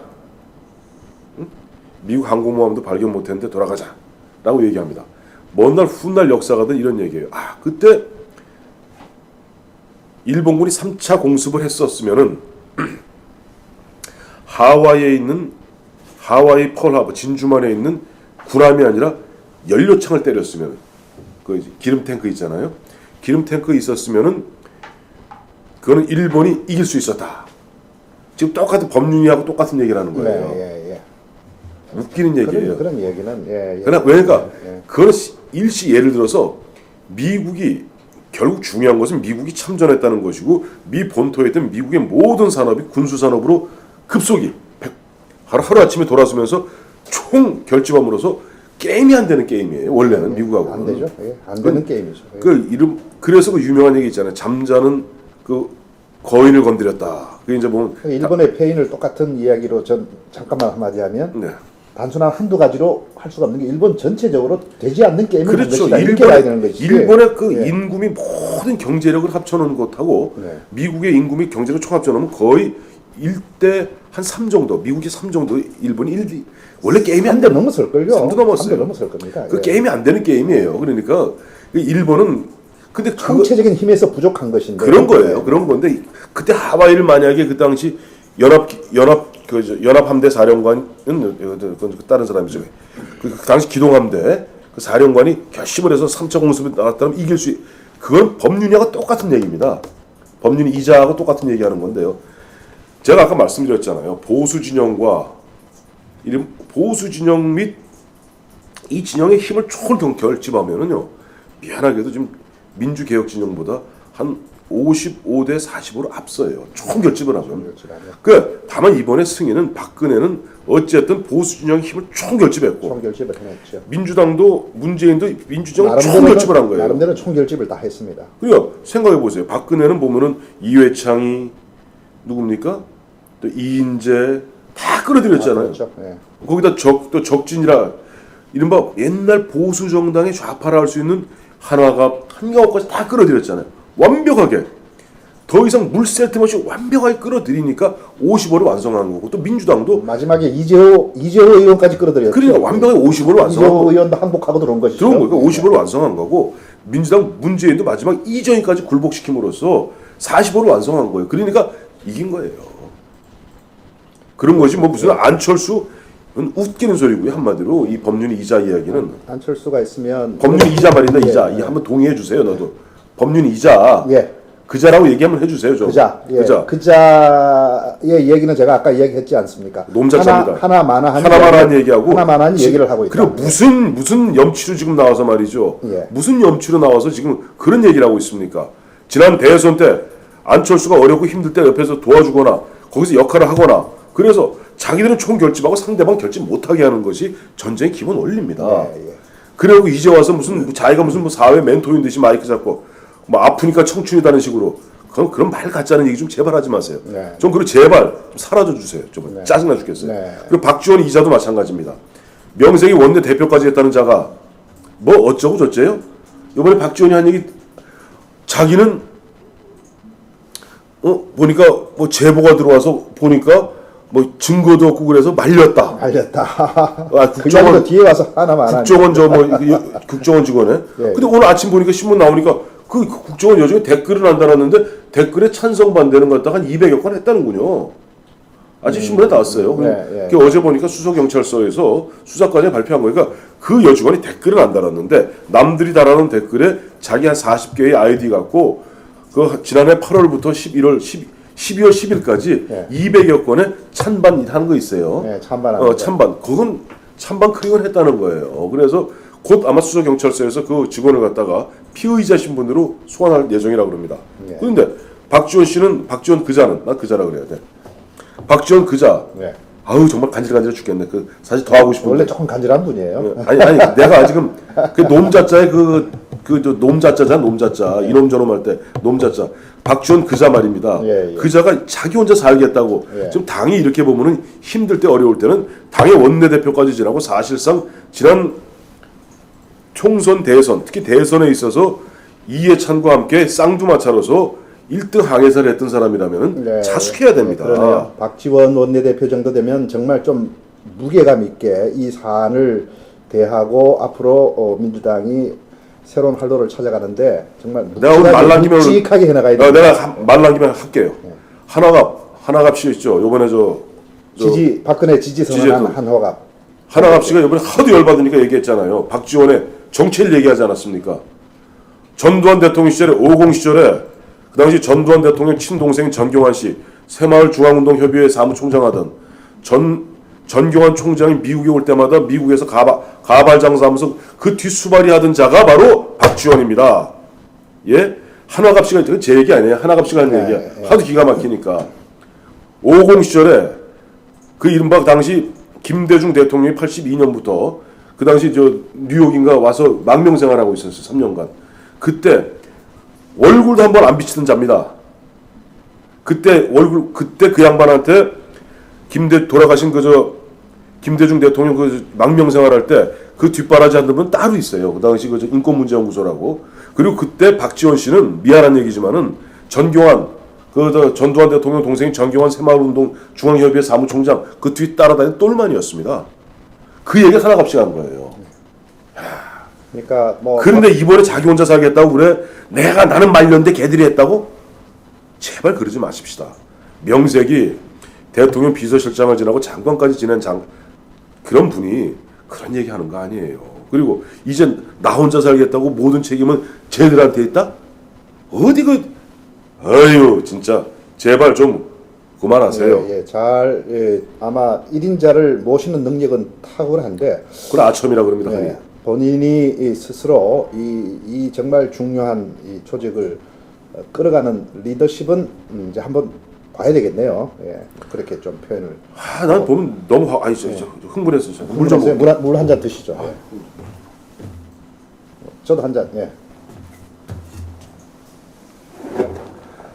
응? 미국 항공모함도 발견 못했는데 돌아가자라고 얘기합니다. 먼 날 훗날 역사가들 이런 얘기예요. 그때 일본군이 3차 공습을 했었으면은 하와이에 있는 하와이 펄하버 진주만에 있는 군함이 아니라 연료창을 때렸으면 그 기름 탱크 있잖아요. 기름 탱크 있었으면은 그거는 일본이 이길 수 있었다. 지금 똑같은 법륜이하고 똑같은 얘기를 하는 거예요. 웃기는 얘기예요. 그런 얘기는 그러니까 그거는 일시 예를 들어서 미국이 결국 중요한 것은 미국이 참전했다는 것이고 미 본토에 있던 미국의 모든 산업이 군수 산업으로 급속히 하루아침에 돌아서면서 총 결집함으로써 게임이 안 되는 게임이에요. 원래는 미국하고 안 되죠. 안 되는 게임이죠. 그래서 그 유명한 얘기 있잖아요. 잠자는 그 거인을 건드렸다. 그 이제 보면 일본의 패인을 똑같은 이야기로 전 잠깐만 한마디 하면 네. 단순한 한두 가지로 할 수가 없는 게 일본 전체적으로 되지 않는 게임을 한 그렇죠. 것이다. 이렇게 봐야 되는 것이지. 일본의 그 인구미 모든 경제력을 합쳐놓은 것하고 미국의 인구미 경제력 총 합쳐놓으면 거의 1대 한 3 정도, 미국이 3 정도, 일본이 1, 원래 게임이 안 3대 넘었을걸요. 3도 넘었어요. 3대 넘었을 겁니다. 그 게임이 안 되는 게임이에요. 그러니까 일본은 근데 총체적인 힘에서 부족한 것인데 그런 거예요. 그런 건데 그때 하와이를 만약에 그 당시 연합 연합함대 사령관은 그 다른 사람이죠. 그 당시 기동함대 그 사령관이 결심을 해서 3차 공습이 나왔다면 이길 수 그건 법륜이하고 똑같은 얘기입니다. 법륜이 이자하고 똑같은 얘기하는 건데요. 제가 아까 말씀드렸잖아요. 보수 진영과 이런 보수 진영 및 이 진영의 힘을 총결집하면은요, 미안하게도 지금 민주개혁 진영보다 한 55대 40으로 앞서요. 총결집을 하면. 그 다만 이번에 승인은 박근혜는 어쨌든 보수 진영의 힘을 총결집했고, 총결집을 해냈죠. 민주당도 문재인도 민주정을 총결집을 한 거예요. 나름대로 총결집을 다 했습니다. 그러니까 생각해 보세요. 박근혜는 보면은 이회창이 누굽니까? 또 이인재 다 끌어들였잖아요. 그렇죠. 네. 거기다 또 적진이라 이른바 옛날 보수 정당의 좌파라 할 수 있는 한강업까지 다 끌어들였잖아요. 완벽하게 더 이상 물샐 틈 없이 완벽하게 끌어들이니까 55를 완성한 거고, 또 민주당도 마지막에 이재호 의원까지 끌어들였죠. 그러니까 완벽하게 55를 완성한 이재호 거고, 의원도 항복하고 들어온 것이죠. 들어온 거예요. 그러니까 55를 완성한 거고, 민주당 문재인도 마지막 이정희까지 굴복시킴으로써 45를 완성한 거예요. 그러니까 이긴 거예요. 그런 것이 뭐 무슨 안철수 웃기는 소리고요. 한마디로 이 법률 이자 이야기는 안철수가 있으면 법률 이자 말이다. 예, 이자. 이 한번 동의해 주세요. 너도 법률 이자. 예. 그자라고 얘기 한번 해주세요. 좀. 그자. 예. 그자. 그자의 얘기는 제가 아까 얘기했지 않습니까? 놈자자입니다. 하나만한 얘기하고 하나만한 얘기를 하고 있다. 그리고 무슨 염치로 지금 나와서 말이죠. 예. 무슨 염치로 나와서 지금 그런 얘기를 하고 있습니까? 지난 대선 때 안철수가 어렵고 힘들 때 옆에서 도와주거나 거기서 역할을 하거나, 그래서 자기들은 총결집하고 상대방 결집 못하게 하는 것이 전쟁의 기본 원리입니다. 예. 그리고 이제 와서 자기가 무슨 사회 멘토인 듯이 마이크 잡고 뭐 아프니까 청춘이다는 식으로 그런 말 같자는 얘기 좀 제발 하지 마세요. 네. 좀 그리고 제발 좀 사라져 주세요. 좀 네. 짜증나 죽겠어요. 네. 그리고 박지원 이자도 마찬가지입니다. 명색이 원내 대표까지 했다는 자가 뭐 어쩌고 저쩌요? 이번에 박지원이 한 얘기, 자기는 보니까 뭐 제보가 들어와서 보니까 뭐 증거도 없고 그래서 말렸다. 국정원 뒤에 와서 하나만 국정원 국정원 직원에. 예. 근데 오늘 아침 보니까 신문 나오니까 그 국정원 여중에 댓글은 안 달았는데 댓글에 찬성 반대는 갖다가 한 200여 건 했다는군요. 아침 신문에 나왔어요. 예. 어제 보니까 수서경찰서에서 수사관이 발표한 거니까 그 여직원이 댓글은 안 달았는데 남들이 달아놓은 댓글에 자기 한 40개의 아이디 갖고 그 지난해 8월부터 12월 10일까지 200여 건의 찬반하는 거 있어요. 네, 찬반. 찬반. 그건 찬반 클릭을 했다는 거예요. 그래서 곧 아마 수서경찰서에서 그 직원을 갖다가 피의자 신분으로 소환할 예정이라고 그럽니다. 네. 그런데 박지원 그자라 그래야 돼. 박지원 그자. 네. 아우 정말 간질간질해 죽겠네. 사실 더 하고 싶은데. 원래 조금 간절한 분이에요. 아니 내가 지금 그 놈자자의 놈자자자 이놈 저놈 할 때 놈자자 박지원 그자 말입니다. 예. 그자가 자기 혼자 살겠다고 지금 당이 이렇게 보면은 힘들 때 어려울 때는 당의 원내대표까지 지나고 사실상 지난 총선 대선 특히 대선에 있어서 이해찬과 함께 쌍두마차로서 1등 항해사를 했던 사람이라면 자숙해야 됩니다. 그러네요. 박지원 원내대표 정도 되면 정말 좀 무게감 있게 이 사안을 대하고 앞으로 민주당이 새로운 활로를 찾아가는데 정말 내가 오늘 말 남기면 묵직하게 해나가야 돼. 내가 말 남기면 할게요. 하나갑 씨 있죠. 요번에 박근혜 지지 선언한 한호갑. 하나갑 씨가 이번에 하도 열받으니까 얘기했잖아요. 박지원의 정체를 얘기하지 않았습니까? 전두환 대통령 시절에 50 시절에 그 당시 전두환 대통령 친동생 전경환 씨 새마을중앙운동협의회 사무총장 하던 전경환 총장이 미국에 올 때마다 미국에서 가발 장사하면서 그 뒷수발이 하던 자가 바로 박지원입니다. 예? 한화갑 씨가 제 얘기 아니에요. 한화갑 씨가 하는 얘기야. 하도 기가 막히니까. 50 시절에 그 이른바 당시 김대중 대통령이 82년부터 그 당시 뉴욕인가 와서 망명생활하고 있었어요. 3년간. 그때 얼굴도 한 번 안 비치던 자입니다. 그때 그 양반한테 돌아가신 김대중 대통령 망명생활할 때 그 뒷바라지 하는 분 따로 있어요. 그 당시 인권문제연구소라고. 그리고 그때 박지원 씨는 미안한 얘기지만은 전두환 대통령 동생인 전경환 새마을운동 중앙협의회 사무총장 그 뒤 따라다니는 똘만이었습니다. 그 얘기가 하나값이 한 거예요. 그러니까 그런데 이번에 자기 혼자 살겠다고 그래? 나는 말렸는데 걔들이 했다고? 제발 그러지 마십시다. 명색이 대통령 비서실장을 지나고 장관까지 지낸 그런 분이 그런 얘기하는 거 아니에요. 그리고 이제 나 혼자 살겠다고 모든 책임은 쟤들한테 있다? 어디 아유 진짜 제발 좀 그만하세요. 아마 1인자를 모시는 능력은 탁월한데 그걸 아첨이라 그럽니다. 흔히. 본인이 스스로 이 정말 중요한 이 조직을 끌어가는 리더십은 이제 한번 봐야 되겠네요. 그렇게 좀 표현을. 난 보면 너무 흥분해서 물 한 잔 드시죠. 저도 한 잔.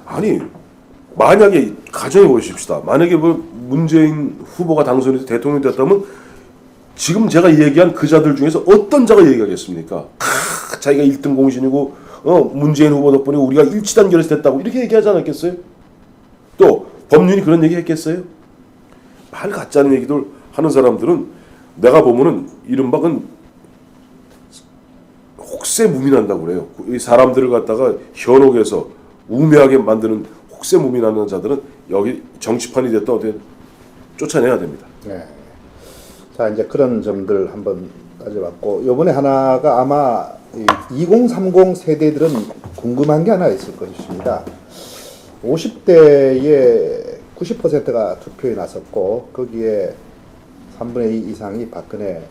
아니 만약에 가정해 보십시다. 만약에 뭐 문재인 후보가 당선돼서 대통령이 됐다면 지금 제가 얘기한 그 자들 중에서 어떤 자가 얘기하겠습니까? 자기가 1등 공신이고 문재인 후보 덕분에 우리가 일치단결해서 됐다고 이렇게 얘기하지 않았겠어요? 또 법률이 그런 얘기 했겠어요? 말 같지 않은 얘기들 하는 사람들은 내가 보면은 이른바 혹세무민한다고 그래요. 이 사람들을 갖다가 현혹해서 우매하게 만드는 혹세무민하는 자들은 여기 정치판이 됐다 어떻게 쫓아내야 됩니다. 자, 이제 그런 점들 한번 따져봤고, 요번에 하나가 아마 2030 세대들은 궁금한 게 하나 있을 것입니다. 50대의 90%가 투표에 나섰고, 거기에 3분의 2 이상이 박근혜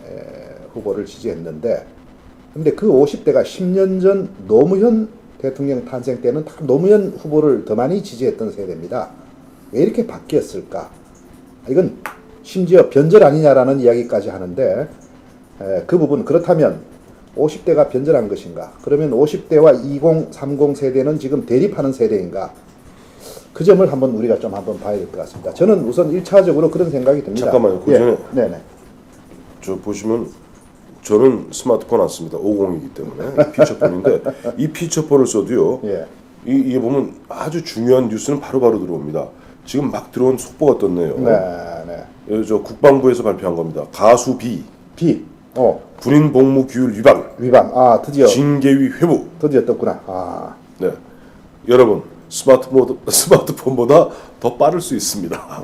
후보를 지지했는데, 근데 그 50대가 10년 전 노무현 대통령 탄생 때는 다 노무현 후보를 더 많이 지지했던 세대입니다. 왜 이렇게 바뀌었을까? 이건 심지어 변절 아니냐라는 이야기까지 하는데, 그 부분 그렇다면 50대가 변절한 것인가? 그러면 50대와 2030 세대는 지금 대립하는 세대인가? 그 점을 한번 우리가 좀 한번 봐야 될 것 같습니다. 저는 우선 1차적으로 그런 생각이 듭니다. 잠깐만요. 그 전에 네네. 저 보시면 저는 스마트폰 안 씁니다. 50이기 때문에 피처폰인데 이 피처폰을 써도요. 이게 보면 아주 중요한 뉴스는 바로바로 들어옵니다. 지금 막 들어온 속보가 떴네요. 저 국방부에서 발표한 겁니다. 가수 B. 군인 복무 규율 위반. 드디어. 징계위 회부. 드디어 떴구나. 네. 여러분 스마트폰보다 더 빠를 수 있습니다.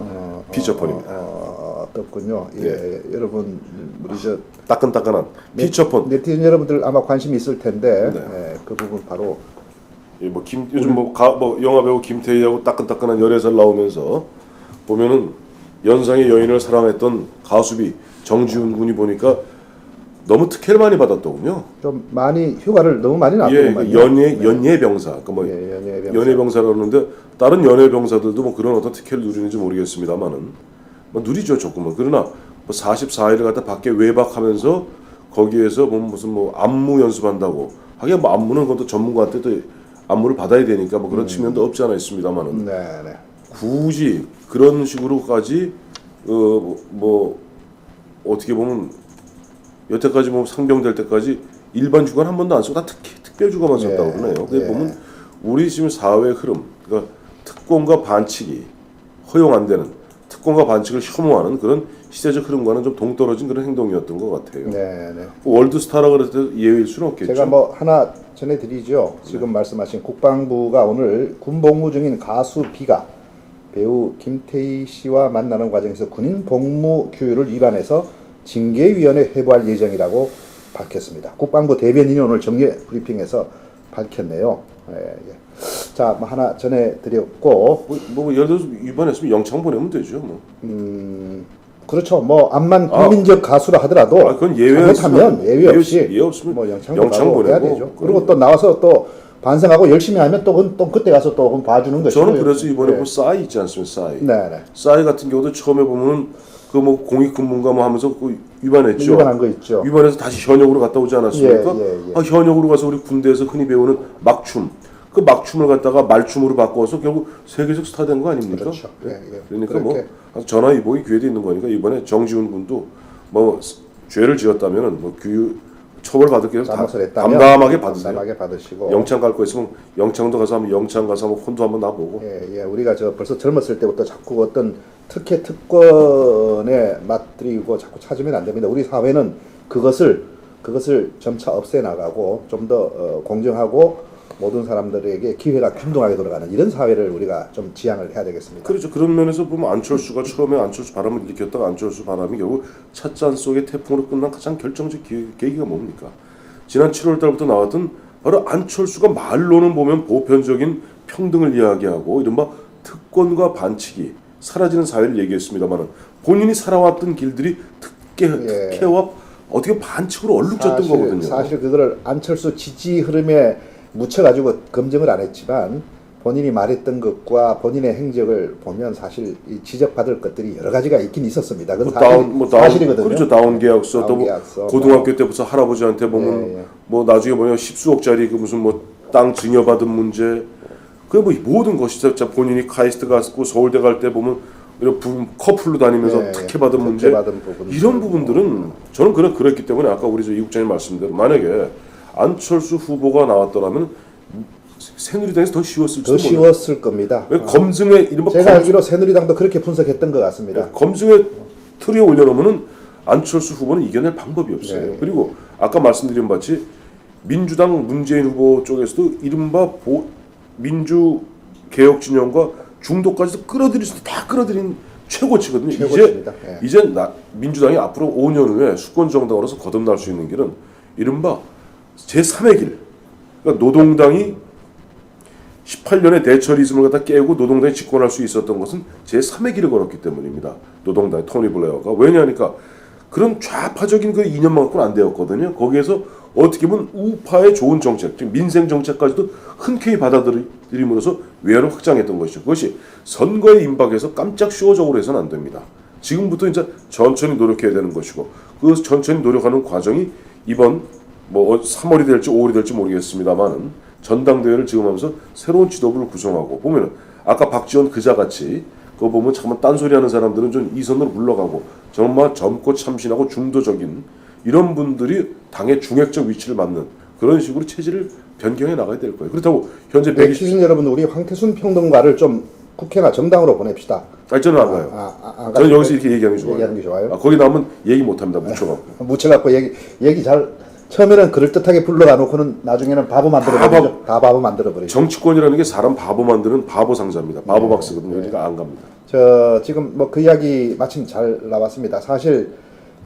피처폰입니다. 떴군요. 여러분 우리 저 따끈따끈한 피처폰. 네티즌 여러분들 아마 관심이 있을 텐데 그 부분 바로 요즘 영화 배우 김태희하고 따끈따끈한 열애설 나오면서 보면은 연상의 여인을 사랑했던 가수비 정지훈 군이 보니까 너무 특혜를 많이 받았더군요. 좀 많이 휴가를 너무 많이 놨더군요. 연예병사. 연예병사라고 하는데 다른 연예병사들도 뭐 그런 어떤 특혜를 누리는지 모르겠습니다만은 누리죠 조금은. 그러나 44일을 갖다 밖에 외박하면서 거기에서 무슨 안무 연습한다고 하긴 안무는 그것도 전문가한테도 안무를 받아야 되니까 그런 측면도 없지 않아 있습니다만은 굳이 그런 식으로까지 어떻게 보면 여태까지 상병될 때까지 일반 휴가는 한 번도 안 쓰고 다 특별 휴가만 썼다고 그러네요. 근데 보면 우리 지금 사회의 흐름, 그러니까 특권과 반칙이 허용 안 되는, 특권과 반칙을 혐오하는 그런 시대적 흐름과는 좀 동떨어진 그런 행동이었던 것 같아요. 월드스타라 그래도 예외일 수는 없겠죠. 제가 하나 전해드리죠. 지금 말씀하신 국방부가 오늘 군복무 중인 가수 B가 배우 김태희 씨와 만나는 과정에서 군인 복무 규율을 위반해서 징계위원회 회부할 예정이라고 밝혔습니다. 국방부 대변인이 오늘 정례 브리핑에서 밝혔네요. 자, 하나 전해드렸고 예를 들어서 위반했으면 영창 보내면 되죠. 그렇죠. 암만 국민적 가수라 하더라도 그건 잘못하면 예외 없이 영창 보내고 해야 되죠. 그리고 또 나와서 또 반성하고 열심히 하면 또 그때 가서 또 봐주는 것이죠. 저는 그래서 이번에 싸이 있지 않습니까? 싸이 같은 경우도 처음에 보면은 공익근무인가 하면서 위반했죠. 위반한 거 있죠. 위반해서 다시 현역으로 갔다 오지 않았습니까? 현역으로 가서 우리 군대에서 흔히 배우는 막춤. 그 막춤을 갖다가 말춤으로 바꿔서 결국 세계적 스타 된 거 아닙니까? 그렇죠. 그러니까 전화위복이 귀에도 있는 거니까 이번에 정지훈 군도 죄를 지었다면은 처벌 받을 게 담담하게 받으시고 영창 갈 거 있으면 영창도 가서 한번 혼도 한번 나보고. 우리가 벌써 젊었을 때부터 자꾸 어떤 특권에 맞들이고 자꾸 찾으면 안 됩니다. 우리 사회는 그것을 점차 없애 나가고 좀 더 공정하고 모든 사람들에게 기회가 균등하게 돌아가는 이런 사회를 우리가 좀 지향을 해야 되겠습니다. 그렇죠. 그런 면에서 보면 안철수가 처음에 안철수 바람을 일으켰다가 안철수 바람이 결국 찻잔 속의 태풍으로 끝난 가장 결정적 계기가 뭡니까? 지난 7월 달부터 나왔던 바로 안철수가 말로는 보면 보편적인 평등을 이야기하고 이른바 특권과 반칙이 사라지는 사회를 얘기했습니다만 본인이 살아왔던 길들이 특혜와 어떻게 반칙으로 얼룩졌던 거거든요. 사실 그거를 안철수 지지 흐름에 묻혀가지고 검증을 안 했지만 본인이 말했던 것과 본인의 행적을 보면 사실 이 지적받을 것들이 여러 가지가 있긴 있었습니다. 그건 사실이거든요. 그렇죠. 다운 계약서, 또 계약서, 고등학교 때부터 할아버지한테 보면 뭐 나중에 뭐냐 10수억짜리 그 무슨 뭐 땅 증여받은 문제, 그 뭐 모든 것이 진짜 본인이 카이스트 갔고 서울대 갈 때 보면 이런 커플로 다니면서 특혜받은 문제, 이런 부분들은 저는 그랬기 때문에 아까 우리 이 국장님 말씀대로 만약에 안철수 후보가 나왔더라면 새누리당에서 더 쉬웠을 겁니다. 검증에 이른바 제가 알기로 새누리당도 그렇게 분석했던 것 같습니다. 검증에 틀에 올려놓으면 안철수 후보는 이겨낼 방법이 없어요. 그리고 아까 말씀드린 바치 민주당 문재인 후보 쪽에서도 이른바 민주개혁 진영과 중도까지도 다 끌어들인 최고치거든요. 이제 민주당이 앞으로 5년 후에 수권 정당으로서 거듭날 수 있는 길은 이른바 제3의 길. 그러니까 노동당이 18년의 대처리즘을 갖다 깨고 노동당이 집권할 수 있었던 것은 제3의 길을 걸었기 때문입니다. 노동당의 토니 블레어가. 왜냐하니까 그런 좌파적인 그 이념만 갖고는 안 되었거든요. 거기에서 어떻게 보면 우파의 좋은 정책, 즉 민생 정책까지도 흔쾌히 받아들임으로써 외연을 확장했던 것이죠. 그것이 선거에 임박해서 깜짝 쇼적으로 해서는 안 됩니다. 지금부터 이제 천천히 노력해야 되는 것이고 그 천천히 노력하는 과정이 이번 뭐 3월이 될지 5월이 될지 모르겠습니다만은 전당대회를 지금 하면서 새로운 지도부를 구성하고 보면은 아까 박지원 그자같이 그거 보면 참 딴소리하는 사람들은 좀 이선으로 물러가고 정말 젊고 참신하고 중도적인 이런 분들이 당의 중핵적 위치를 맡는 그런 식으로 체질을 변경해 나가야 될 거예요. 그렇다고 현재 시민 여러분, 우리 황태순 평론가를 좀 국회나 정당으로 보냅시다. 저는 안 가요. 저는 여기서 이렇게 얘기하는 게 좋아요. 거기 나오면 얘기 못합니다. 묻혀갖고 얘기 잘 처음에는 그럴듯하게 불러가 놓고는 나중에는 바보 만들어버리죠. 다 바보 만들어버리죠. 정치권이라는 게 사람 바보 만드는 바보 상자입니다. 바보 박스거든요. 여기가 안 갑니다. 지금 뭐 그 이야기 마침 잘 나왔습니다. 사실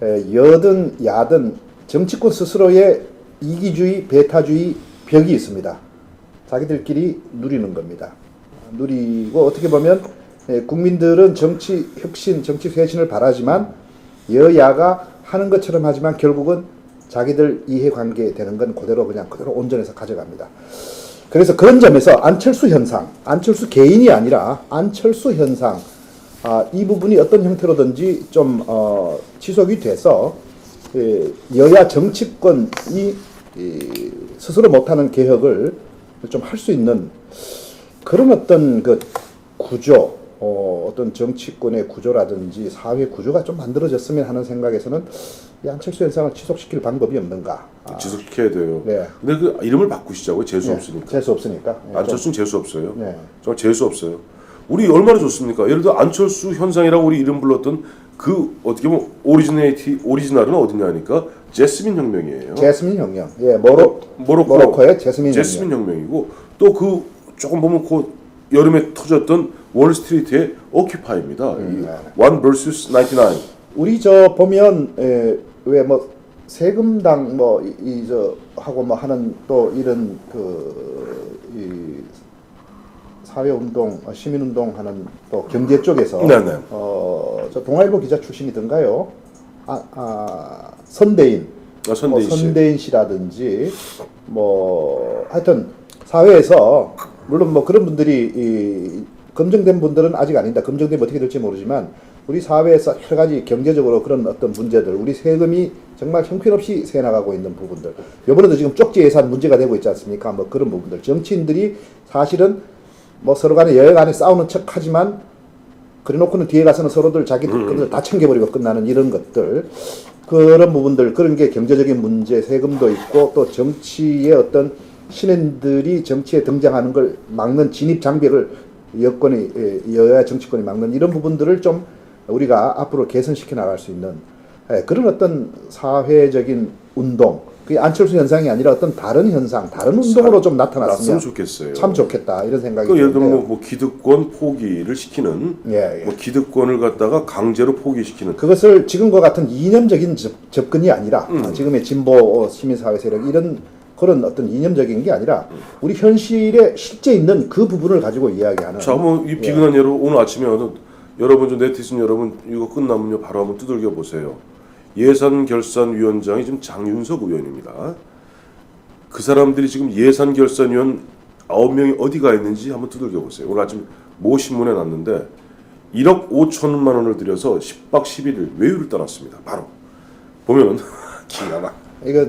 여든 야든 정치권 스스로의 이기주의, 배타주의 벽이 있습니다. 자기들끼리 누리는 겁니다. 누리고 어떻게 보면 국민들은 정치 혁신, 정치 쇄신을 바라지만 여야가 하는 것처럼 하지만 결국은 자기들 이해관계 되는 건 그대로 온전해서 가져갑니다. 그래서 그런 점에서 안철수 현상, 안철수 개인이 아니라 안철수 현상, 이 부분이 어떤 형태로든지 좀 지속이 돼서 여야 정치권이 스스로 못하는 개혁을 좀 할 수 있는 그런 어떤 그 구조, 어떤 정치권의 구조라든지 사회 구조가 좀 만들어졌으면 하는 생각에서는 이 안철수 현상을 지속시킬 방법이 없는가? 지속시켜야 돼요. 네. 근데 그 이름을 바꾸시자고요. 재수 없으니까. 재수 없으니까. 안철수는 재수 없어요. 정말 재수 없어요. 우리 얼마나 좋습니까? 예를 들어 안철수 현상이라고 우리 이름 불렀던 그 어떻게 보면 오리지널은 어디냐니까 제스민 혁명이에요. 제스민 혁명. 모로코의 제스민 혁명이고 또 그 조금 보면 그 여름에 터졌던 월스트리트의 오큐파이입니다. One vs 99. 우리 보면 왜 뭐 세금당 하고 뭐 하는 또 이런 이 사회운동, 시민운동 하는 또 경제 쪽에서 저 동아일보 기자 출신이던가요? 선대인 씨라든지 뭐 하여튼 사회에서 물론 뭐 그런 분들이 검증된 분들은 아직 아닙니다. 검증되면 어떻게 될지 모르지만 우리 사회에서 여러 가지 경제적으로 그런 어떤 문제들, 우리 세금이 정말 형편없이 새나가고 있는 부분들, 이번에도 지금 쪽지 예산 문제가 되고 있지 않습니까? 뭐 그런 부분들, 정치인들이 사실은 뭐 서로 간에 여야 간에 싸우는 척 하지만 그래놓고는 뒤에 가서는 서로들 자기들 다 챙겨버리고 끝나는 이런 것들, 그런 부분들, 그런 게 경제적인 문제, 세금도 있고 또 정치의 어떤 신인들이 정치에 등장하는 걸 막는 진입 장벽을 여야 정치권이 막는 이런 부분들을 좀 우리가 앞으로 개선시켜 나갈 수 있는 그런 어떤 사회적인 운동, 그게 안철수 현상이 아니라 어떤 다른 현상, 다른 운동으로 좀 나타났으면 났으면 좋겠어요. 참 좋겠다 이런 생각이 예를 들면 드는데요. 뭐 기득권 포기를 시키는 예, 예. 뭐 기득권을 갖다가 강제로 포기시키는 그것을 지금과 같은 이념적인 접근이 아니라 지금의 진보 시민사회 세력 이런 그런 어떤 이념적인 게 아니라 우리 현실에 실제 있는 그 부분을 가지고 이야기하는. 자, 뭐 이 비근한 예로 오늘 아침에 여러분 좀 네티즌 여러분 이거 끝나면요 바로 한번 두들겨 보세요. 예산결산위원장이 지금 장윤석 의원입니다. 그 사람들이 지금 예산결산위원 9명이 어디가 있는지 한번 두들겨 보세요. 오늘 아침 모 신문에 났는데 1억 5천만 원을 들여서 10박 11일 외유를 떠났습니다. 바로 보면은 기가 막. 이거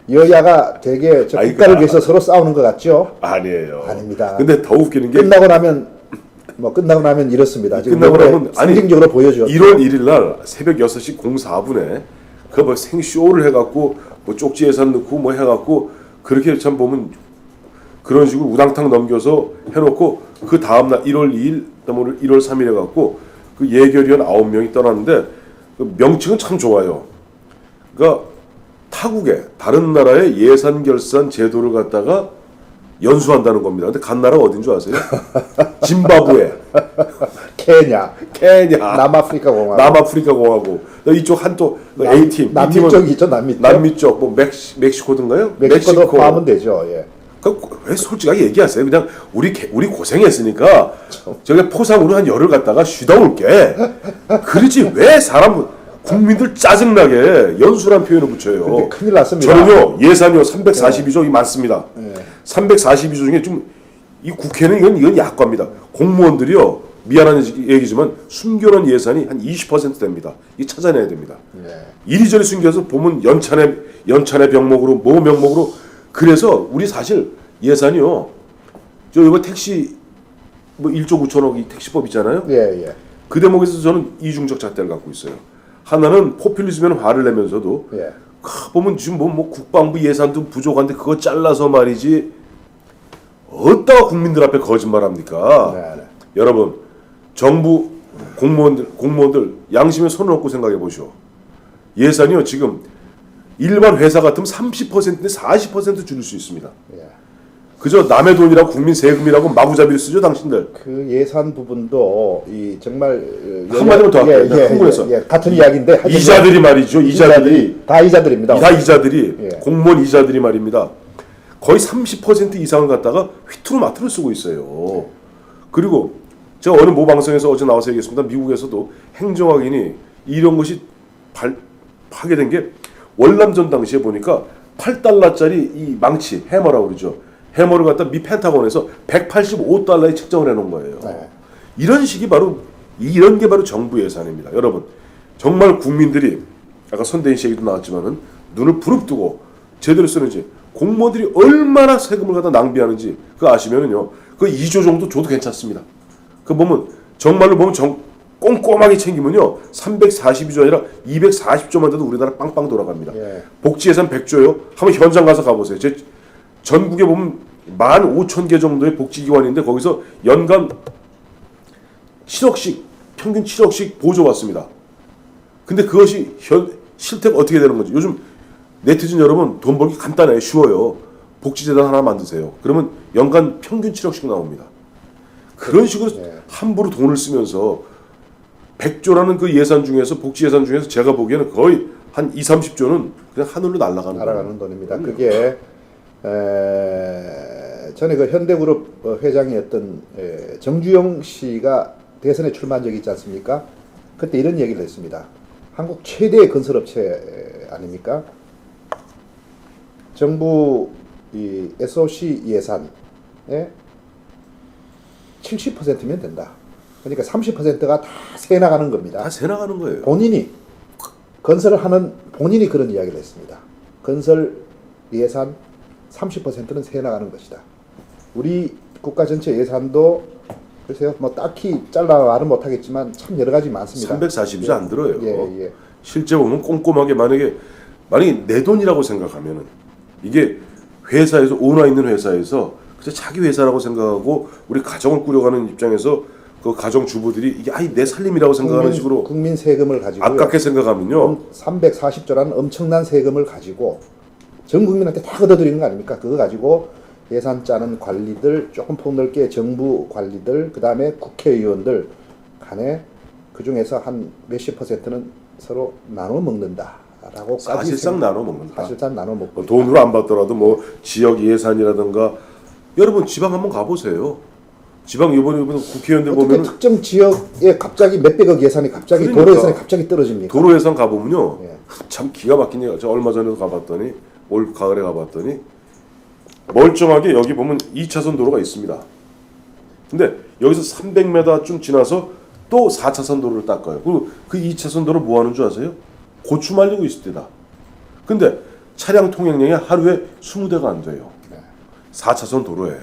여야가 되게 국가를 위해서 서로 싸우는 것 같죠? 아니에요. 아닙니다. 근데 더 웃기는 게 끝나고 나면 이렇습니다. 지금 끝나고 나면 상징적으로 보여줘. 1월 1일 날 새벽 6시 04분에 그 뭐 생쇼를 해갖고 뭐 쪽지 예산 넣고 뭐 해갖고 그렇게 참 보면 그런 식으로 우당탕 넘겨서 해놓고 그 다음날 1월 2일 그다음에 1월 3일 해갖고 그 예결위원 9명이 떠났는데 그 명칭은 참 좋아요. 그러니까 타국의 다른 나라의 예산 결산 제도를 갖다가 연수한다는 겁니다. 근데 간 나라가 어딘 줄 아세요? 짐바브웨, 케냐, 남아프리카 공화국, 이쪽 한쪽 A팀, 남미 쪽이 있죠, 남미 쪽, 뭐 멕시코든가요? 멕시코도 포함은 되죠. 예. 왜 솔직하게 얘기하세요? 그냥 우리 고생했으니까 저기 포상으로 한 열흘 갔다가 쉬다 올게. 그러지 왜 국민들 짜증나게 연수란 표현을 붙여요. 근데 큰일 났습니다. 저는요 예산요 342조이 많습니다. 342조 중에 좀 이 국회는 이건 약과입니다. 공무원들이요 미안한 얘기지만 숨겨놓은 예산이 한 20% 됩니다. 이 찾아내야 됩니다. 이리저리 숨겨서 보면 연찬의 병목으로 뭐 명목으로 그래서 우리 사실 예산이요 저 이거 택시 뭐 1조 9천억 이 택시법 있잖아요. 예. 그 대목에서 저는 이중적 잣대를 갖고 있어요. 하나는 포퓰리즘에는 화를 내면서도 보면 지금 뭐 국방부 예산도 부족한데 그거 잘라서 말이지 어디다가 국민들 앞에 거짓말합니까? 네. 여러분 정부 공무원들 양심에 손을 얹고 생각해 보시오. 예산이요 지금 일반 회사 같으면 30%인데 40% 줄일 수 있습니다. 그저 남의 돈이라고 국민 세금이라고 마구잡이를 쓰죠 당신들. 그 예산 부분도 이 정말 한마디로 더 할게요. 흥분해서 같은 이야기인데 이자들이 말이죠. 이자들이 다 이자들입니다. 다 이자들이 공무원 이자들이 말입니다. 거의 30% 이상을 갖다가 휘투루마투루 쓰고 있어요. 그리고 제가 어느 모 방송에서 어제 나와서 얘기했습니다. 미국에서도 행정학인이 이런 것이 파괴된 게 월남전 당시에 보니까 8달러짜리 이 망치 해머라고 그러죠. 해머를 갖다 미 펜타곤에서 185달러에 책정을 해놓은 거예요. 이런 게 바로 정부 예산입니다. 여러분 정말 국민들이 아까 손대인 씨 얘기도 나왔지만은 눈을 부릅뜨고 제대로 쓰는지 공무원들이 얼마나 세금을 갖다 낭비하는지 그거 아시면은요 그 2조 정도 줘도 괜찮습니다. 그 보면 정말로 보면 꼼꼼하게 챙기면요 342조 아니라 240조만 돼도 우리나라 빵빵 돌아갑니다. 복지 예산 100조요. 한번 현장 가서 가보세요. 전국에 보면 15,000개 정도의 복지기관인데 거기서 연간 7억씩 평균 7억씩 보조받습니다. 근데 그것이 실태가 어떻게 되는 건지 요즘 네티즌 여러분 돈 벌기 간단해요. 쉬워요. 복지재단 하나 만드세요. 그러면 연간 평균 7억씩 나옵니다. 그런 식으로 함부로 돈을 쓰면서 100조라는 그 예산 중에서 복지 예산 중에서 제가 보기에는 거의 한 2-30조는 그냥 하늘로 날아가는 돈입니다. 그게 전에 그 현대그룹 회장이었던 정주영 씨가 대선에 출마한 적이 있지 않습니까? 그때 이런 얘기를 했습니다. 한국 최대의 건설업체 아닙니까? 정부 이 SOC 예산에 70%면 된다. 그러니까 30%가 다 새 나가는 겁니다. 다 새 나가는 거예요. 건설을 하는 본인이 그런 이야기를 했습니다. 건설 예산 30%는 새 나가는 것이다. 우리 국가 전체 예산도 글쎄요, 뭐 딱히 잘라 말은 못하겠지만 참 여러 가지 많습니다. 340조 안 들어요. 예. 실제 보면 꼼꼼하게 만약에 내 돈이라고 생각하면은 이게 회사에서 오너 있는 회사에서 그냥 자기 회사라고 생각하고 우리 가정을 꾸려가는 입장에서 그 가정 주부들이 이게 아니 내 살림이라고 생각하는 식으로 국민 세금을 가지고 아깝게 생각하면요. 340조라는 엄청난 세금을 가지고 전 국민한테 다 걷어들이는 거 아닙니까? 그거 가지고 예산 짜는 관리들, 조금 폭넓게 정부 관리들, 그 다음에 국회의원들 간에 그 중에서 한 몇십 %는 서로 나눠 먹는다라고 사실상 나눠 먹는다. 사실상 나눠 먹고 있다. 돈으로 안 받더라도 뭐 지역 예산이라든가 여러분 지방 한번 가보세요. 지방 이번에 국회의원들 어떻게 보면 특정 지역에 갑자기 몇백억 예산이 갑자기 그러니까. 도로 예산이 갑자기 떨어집니까? 도로 예산 가보면요. 예. 참 기가 막힌 얘기가 저 얼마 전에도 가봤더니 올 가을에 가봤더니 멀쩡하게 여기 보면 2차선 도로가 있습니다. 근데 여기서 300m쯤 지나서 또 4차선 도로를 닦아요. 그리고 그 2차선 도로 뭐 하는 줄 아세요? 고추 말리고 있을 때다. 근데 차량 통행량이 하루에 20대가 안 돼요. 4차선 도로에.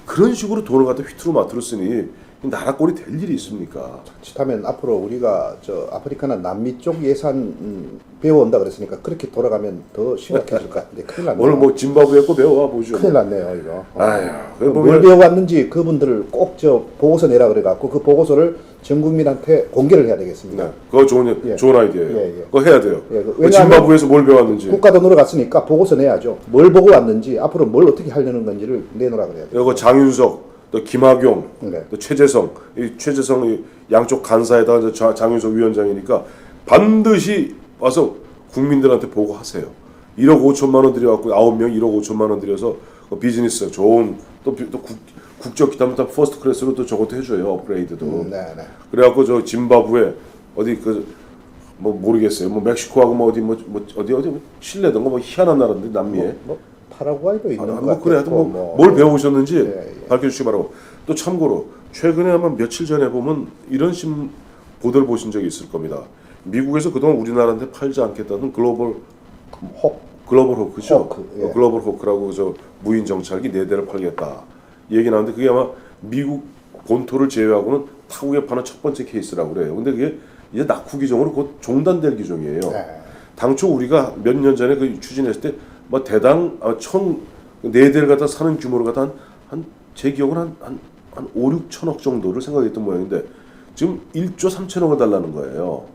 그런 식으로 돈을 갖다 휘투루마투루 쓰니 나라 꼴이 될 일이 있습니까? 자칫하면 앞으로 우리가 저 아프리카나 남미 쪽 예산 배워온다 그랬으니까 그렇게 돌아가면 더 심각해질 것 같은데 큰일 났네요. 오늘 뭐 짐바브웨 거 배워와 보죠. 큰일 났네요 이거. 아휴, 뭘 배워왔는지 그분들을 꼭 저 보고서 내라 그래갖고 그 보고서를 전 국민한테 공개를 해야 되겠습니다. 네, 그거 좋은 예. 좋은 아이디어예요. 예, 예. 그거 해야 돼요. 예, 그 짐바브웨에서 뭘 배웠는지. 국가 돈으로 갔으니까 보고서 내야죠. 뭘 보고 왔는지 앞으로 뭘 어떻게 하려는 건지를 내놓으라 그래야 돼요. 이거 장윤석, 또 김학용, 네. 또 최재성, 이 최재성 이 양쪽 간사에다가 이제 장윤석 위원장이니까 반드시 와서 국민들한테 보고하세요. 1억 5천만 원 들여갖고 9명 1억 5천만 원 들여서 그 비즈니스 좋은 또 국적 기타면 다 퍼스트 클래스로 또 저것도 해줘요 업그레이드도. 네, 네. 그래갖고 저 짐바브웨 어디 그 뭐 모르겠어요. 뭐 멕시코하고 뭐 어디 어디 실내던가 뭐 희한한 나라인데 남미에. 뭐 파라과이도 있는 것 뭐 그래 하여튼 같고 뭘 배우셨는지 예. 밝혀주시기 바라고. 또 참고로 최근에 아마 며칠 전에 보면 이런 보도를 보신 적이 있을 겁니다. 미국에서 그동안 우리나라한테 팔지 않겠다던 글로벌 호크죠. 호크, 예. 글로벌 호크라고 저 무인 정찰기 4대를 팔겠다 얘기 나왔는데 그게 아마 미국 본토를 제외하고는 타국에 파는 첫 번째 케이스라고 그래요. 근데 그게 이제 낙후 기종으로 곧 종단될 기종이에요. 네. 당초 우리가 몇 년 전에 그 추진했을 때 뭐 대당 4대를 갖다 사는 규모로 갖다 제 기억은 한 5, 6천억 정도를 생각했던 모양인데 지금 1조 3천억을 달라는 거예요.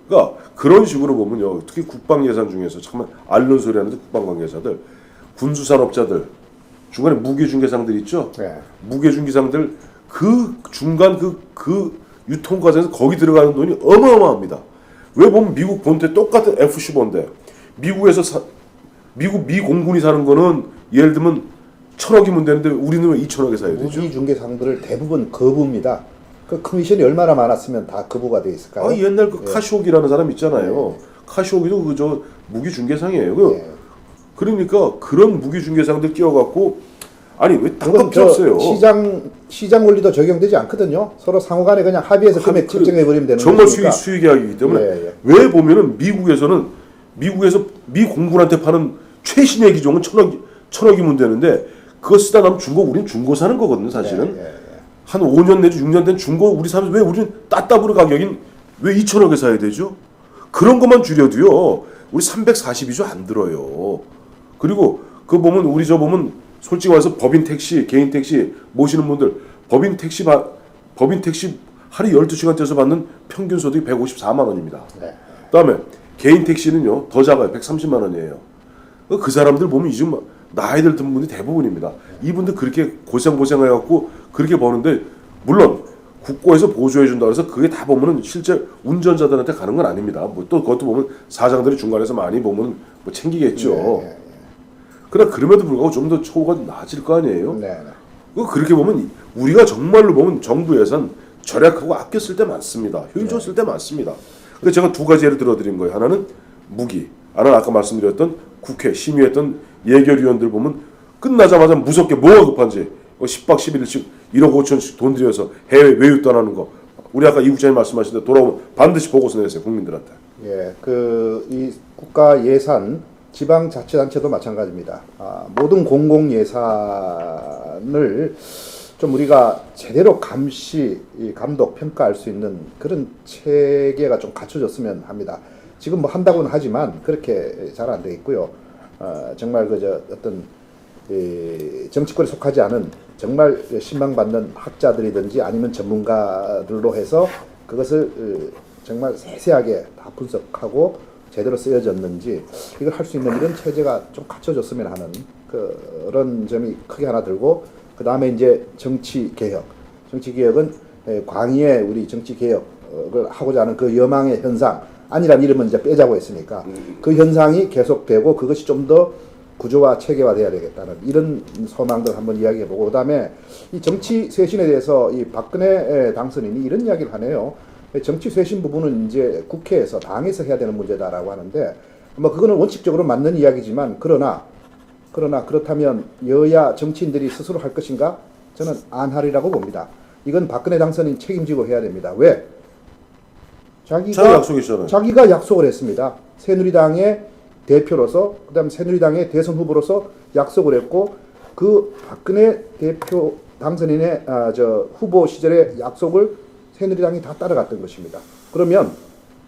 그러니까 그런 식으로 보면요. 특히 국방 예산 중에서 정말 앓는 소리 하는데 국방 관계자들, 군수산업자들, 중간에 무게중개상들 있죠? 네. 무게중개상들 그 중간 그 유통 과정에서 거기 들어가는 돈이 어마어마합니다. 왜 보면 미국 본토에 똑같은 F-15인데 미국에서 미 공군이 사는 거는 예를 들면 1,000억이면 되는데 우리는 왜 2,000억에 사야 되죠? 무기 중개상들을 대부분 거부입니다. 그 커미션이 얼마나 많았으면 다 거부가 돼 있을까요? 옛날 그 카시옥이라는 사람 있잖아요. 카시옥이도 그저 무기 중개상이에요. 그러니까 그런 무기 중개상들 끼워갖고 아니 왜 땅값이 없어요? 시장 원리도 적용되지 않거든요. 서로 상호간에 그냥 합의해서 금액 책정해 버리면 되는 정말 거니까. 수익 계약이기 때문에 예. 왜 보면은 미국에서 미 공군한테 파는 최신의 기종은 1,000억이면 되는데 그거 쓰다 남면 우린 중고 사는 거거든요, 사실은. 예. 한 5년 내지 6년 된 중고 우리 사면 왜 우리는 따따블 가격인 왜 2,000억에 사야 되죠? 그런 것만 줄여도요. 우리 342조 안 들어요. 그리고 그 보면 우리 저 보면 솔직히 말해서 법인 택시, 개인 택시 모시는 분들 법인 택시 하루 12시간 뛰어서 받는 평균 소득이 154만 원입니다. 네. 그다음에 개인 택시는요. 더 작아요. 130만 원이에요. 그 사람들 보면 이제 나이들 든 분이 대부분입니다. 이분들 그렇게 고생해갖고 그렇게 버는데 물론 국고에서 보조해 준다 그래서 그게 다 보면은 실제 운전자들한테 가는 건 아닙니다. 뭐 또 그것도 보면 사장들이 중간에서 많이 보면 뭐 챙기겠죠. 그러나 그럼에도 불구하고 좀 더 처우가 나아질 거 아니에요. 네. 그렇게 보면 우리가 정말로 보면 정부 예산 절약하고 아껴 쓸 때 많습니다. 효율적으로 쓸 때 많습니다. 그래서 제가 두 가지 예를 들어드린 거예요. 하나는 무기, 하나는 아까 말씀드렸던 국회 심의했던 예결위원들 보면 끝나자마자 무섭게 뭐가 급한지 10박 11일씩 1억 5천씩 돈 들여서 해외 외유 떠나는 거. 우리 아까 이 국장님 말씀하신 대로 돌아오면 반드시 보고서 내세요. 국민들한테. 예, 이 국가 예산, 지방자치단체도 마찬가지입니다. 모든 공공 예산을 좀 우리가 제대로 감독, 평가할 수 있는 그런 체계가 좀 갖춰졌으면 합니다. 지금 뭐 한다고는 하지만 그렇게 잘 안 돼 있고요. 정말 어떤 정치권에 속하지 않은 정말 신망받는 학자들이든지 아니면 전문가들로 해서 그것을 정말 세세하게 다 분석하고 제대로 쓰여졌는지 이걸 할 수 있는 이런 체제가 좀 갖춰졌으면 하는 그런 점이 크게 하나 들고, 그 다음에 이제 정치 개혁은 광의의 우리 정치 개혁을 하고자 하는 그 여망의 현상, 아니란 이름은 이제 빼자고 했으니까 그 현상이 계속되고 그것이 좀 더 구조화 체계화돼야 되겠다는 이런 소망들 한번 이야기해보고, 그다음에 이 정치 쇄신에 대해서 이 박근혜 당선인이 이런 이야기를 하네요. 정치 쇄신 부분은 이제 국회에서 당에서 해야 되는 문제다라고 하는데, 뭐 그거는 원칙적으로 맞는 이야기지만 그러나 그렇다면 여야 정치인들이 스스로 할 것인가? 저는 안 하리라고 봅니다. 이건 박근혜 당선인 책임지고 해야 됩니다. 왜? 자기가 약속을 했습니다. 새누리당의 대표로서, 그다음 새누리당의 대선 후보로서 약속을 했고, 그 박근혜 대표 당선인의 후보 시절의 약속을 새누리당이 다 따라갔던 것입니다. 그러면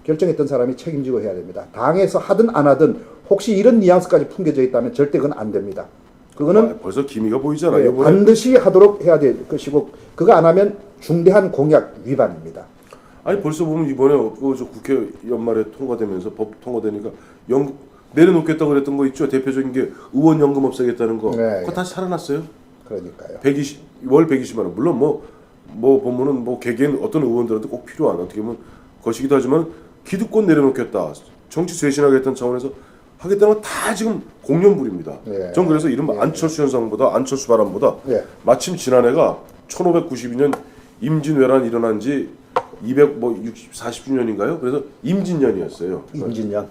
결정했던 사람이 책임지고 해야 됩니다. 당에서 하든 안 하든 혹시 이런 뉘앙스까지 풍겨져 있다면 절대 그건 안 됩니다. 그거는 벌써 기미가 보이잖아요. 반드시 하도록 해야 될 것이고, 그거 안 하면 중대한 공약 위반입니다. 아니 벌써 보면 이번에 저 국회 연말에 통과되면서 법 통과되니까 내려놓겠다고 그랬던 거 있죠. 대표적인 게 의원 연금 없애겠다는 거. 네, 그거 다시 살아났어요. 그러니까요. 월 120만 원. 물론 뭐 보면은 뭐 개개인 어떤 의원들한테 꼭 필요한 어떻게 보면 것이기도 하지만 기득권 내려놓겠다, 정치 쇄신하겠다는 차원에서 하겠다는 건 다 지금 공연불입니다. 네. 전 그래서 이른바 안철수 현상보다 안철수 바람보다 마침 지난해가 1592년 임진왜란이 일어난 지 40주년인가요? 그래서 임진년이었어요. 임진년.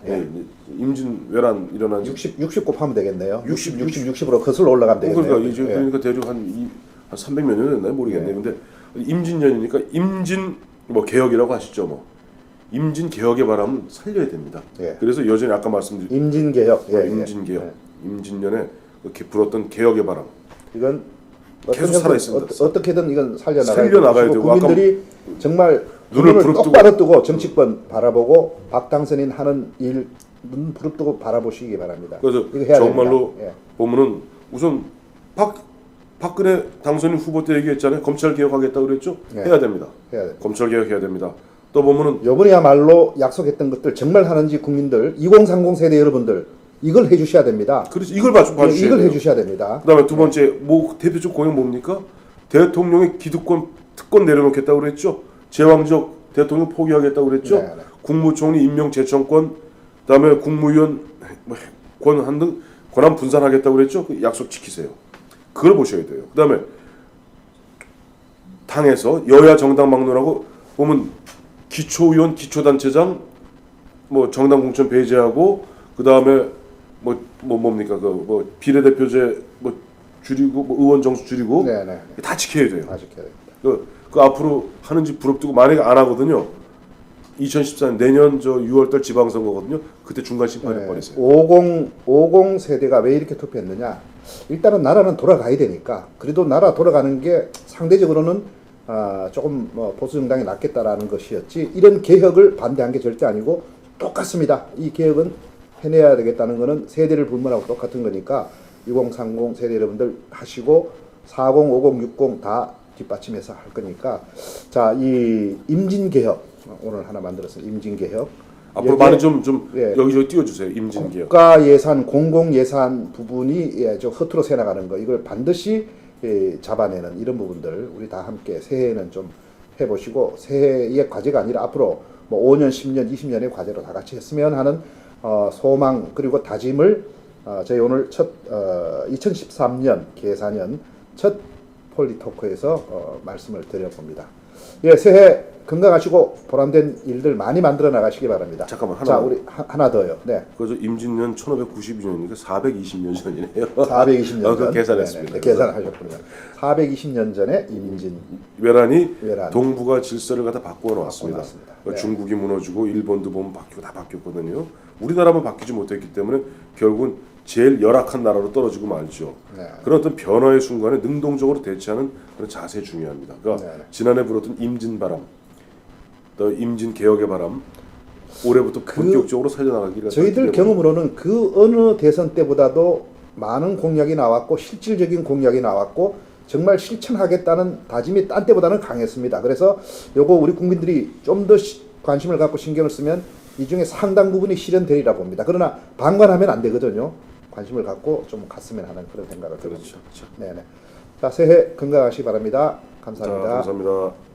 임진왜란 일어난 지 60 곱하면 되겠네요. 60으로 거슬러 올라가면 되겠네요. 그러니까 이제 그러니까 대략 한 300몇 년 됐나요? 모르겠네요. 근데 임진년이니까 임진 뭐 개혁이라고 하시죠, 뭐. 임진 개혁의 바람은 살려야 됩니다. 그래서 여전히 아까 말씀드린 임진 개혁, 임진 개혁, 임진년에 이렇게 불었던 개혁의 바람. 이건 계속 살아 있습니다. 어떻게든 이건 살려나가야 되고, 국민들이 정말 눈을 똑바로 뜨고 정치권 바라보고 박 당선인 하는 일 눈 부릅뜨고 바라보시기 바랍니다. 그래서 이거 해야 정말로 됩니다. 보면은 우선 박근혜 당선인 후보 때 얘기했잖아요. 검찰 개혁하겠다 그랬죠. 해야 됩니다. 검찰 개혁해야 됩니다. 또 보면은 요번에야말로 약속했던 것들 정말 하는지 국민들 2030 세대 여러분들 이걸 해주셔야 됩니다. 그렇지, 이걸 봐주셔야 이걸 돼요. 해주셔야 됩니다. 그다음에 두 번째 뭐 대표적 공약 뭡니까? 대통령의 기득권 특권 내려놓겠다고 그랬죠. 제왕적 대통령 포기하겠다고 그랬죠. 국무총리 임명 제청권, 그다음에 국무위원 권한 등 권한 분산하겠다고 그랬죠. 그 약속 지키세요. 그걸 보셔야 돼요. 그다음에 당에서 여야 정당 막론하고 보면 기초의원, 기초단체장 뭐 정당 공천 배제하고, 그다음에 뭡니까 그 비례대표제 줄이고 의원 정수 줄이고 다 지켜야 돼요. 다 지켜야 됩니다. 그 앞으로 하는지 부럽뜨고 만약에 안 하거든요. 2014년 내년 6월달 지방선거거든요. 그때 중간 심판해 버리세요. 50 세대가 왜 이렇게 투표했느냐? 일단은 나라는 돌아가야 되니까. 그래도 나라 돌아가는 게 상대적으로는 조금 보수 정당이 낫겠다라는 것이었지, 이런 개혁을 반대한 게 절대 아니고 똑같습니다. 이 개혁은 해내야 되겠다는 거는 세대를 불문하고 똑같은 거니까 2030 세대 여러분들 하시고 40, 50, 60 다 뒷받침해서 할 거니까, 자, 이 임진개혁 오늘 하나 만들었어요. 임진개혁. 앞으로 많이 좀 여기저기 띄워주세요. 임진개혁. 국가 예산, 공공 예산 부분이 좀 허투루 새 나가는 거, 이걸 반드시 잡아내는 이런 부분들 우리 다 함께 새해에는 좀 해보시고, 새해의 과제가 아니라 앞으로 뭐 5년, 10년, 20년의 과제로 다 같이 했으면 하는 소망 그리고 다짐을 저희 오늘 2013년 계사년 첫 폴리토크에서 말씀을 드려봅니다. 새해 건강하시고 보람된 일들 많이 만들어 나가시기 바랍니다. 잠깐만, 자, 우리 하나 더요. 그래서 임진년 1592년이니까 420년 전이네요. 420년 전. 그 계산했습니다. 계산하셨군요. 420년 전에 임진 외란이 동북아 질서를 갖다 바꾸어 놓았습니다. 중국이 무너지고 일본도 보면 바뀌고 다 바뀌었거든요. 우리나라만 바뀌지 못했기 때문에 결국은 제일 열악한 나라로 떨어지고 말죠. 그런 어떤 변화의 순간에 능동적으로 대처하는 그런 자세 중요합니다. 그러니까 지난해 불었던 임진바람, 또 임진개혁의 바람, 올해부터 본격적으로 살려나가기가 저희들 경험으로는 그 어느 대선 때보다도 많은 공약이 나왔고 실질적인 공약이 나왔고 정말 실천하겠다는 다짐이 딴 때보다는 강했습니다. 그래서 요거 우리 국민들이 좀 더 관심을 갖고 신경을 쓰면 이 중에 상당 부분이 실현되리라 봅니다. 그러나 방관하면 안 되거든요. 관심을 갖고 좀 갔으면 하는 그런 생각을 그렇죠. 듭니다. 네네. 자, 새해 건강하시기 바랍니다. 감사합니다. 자, 감사합니다.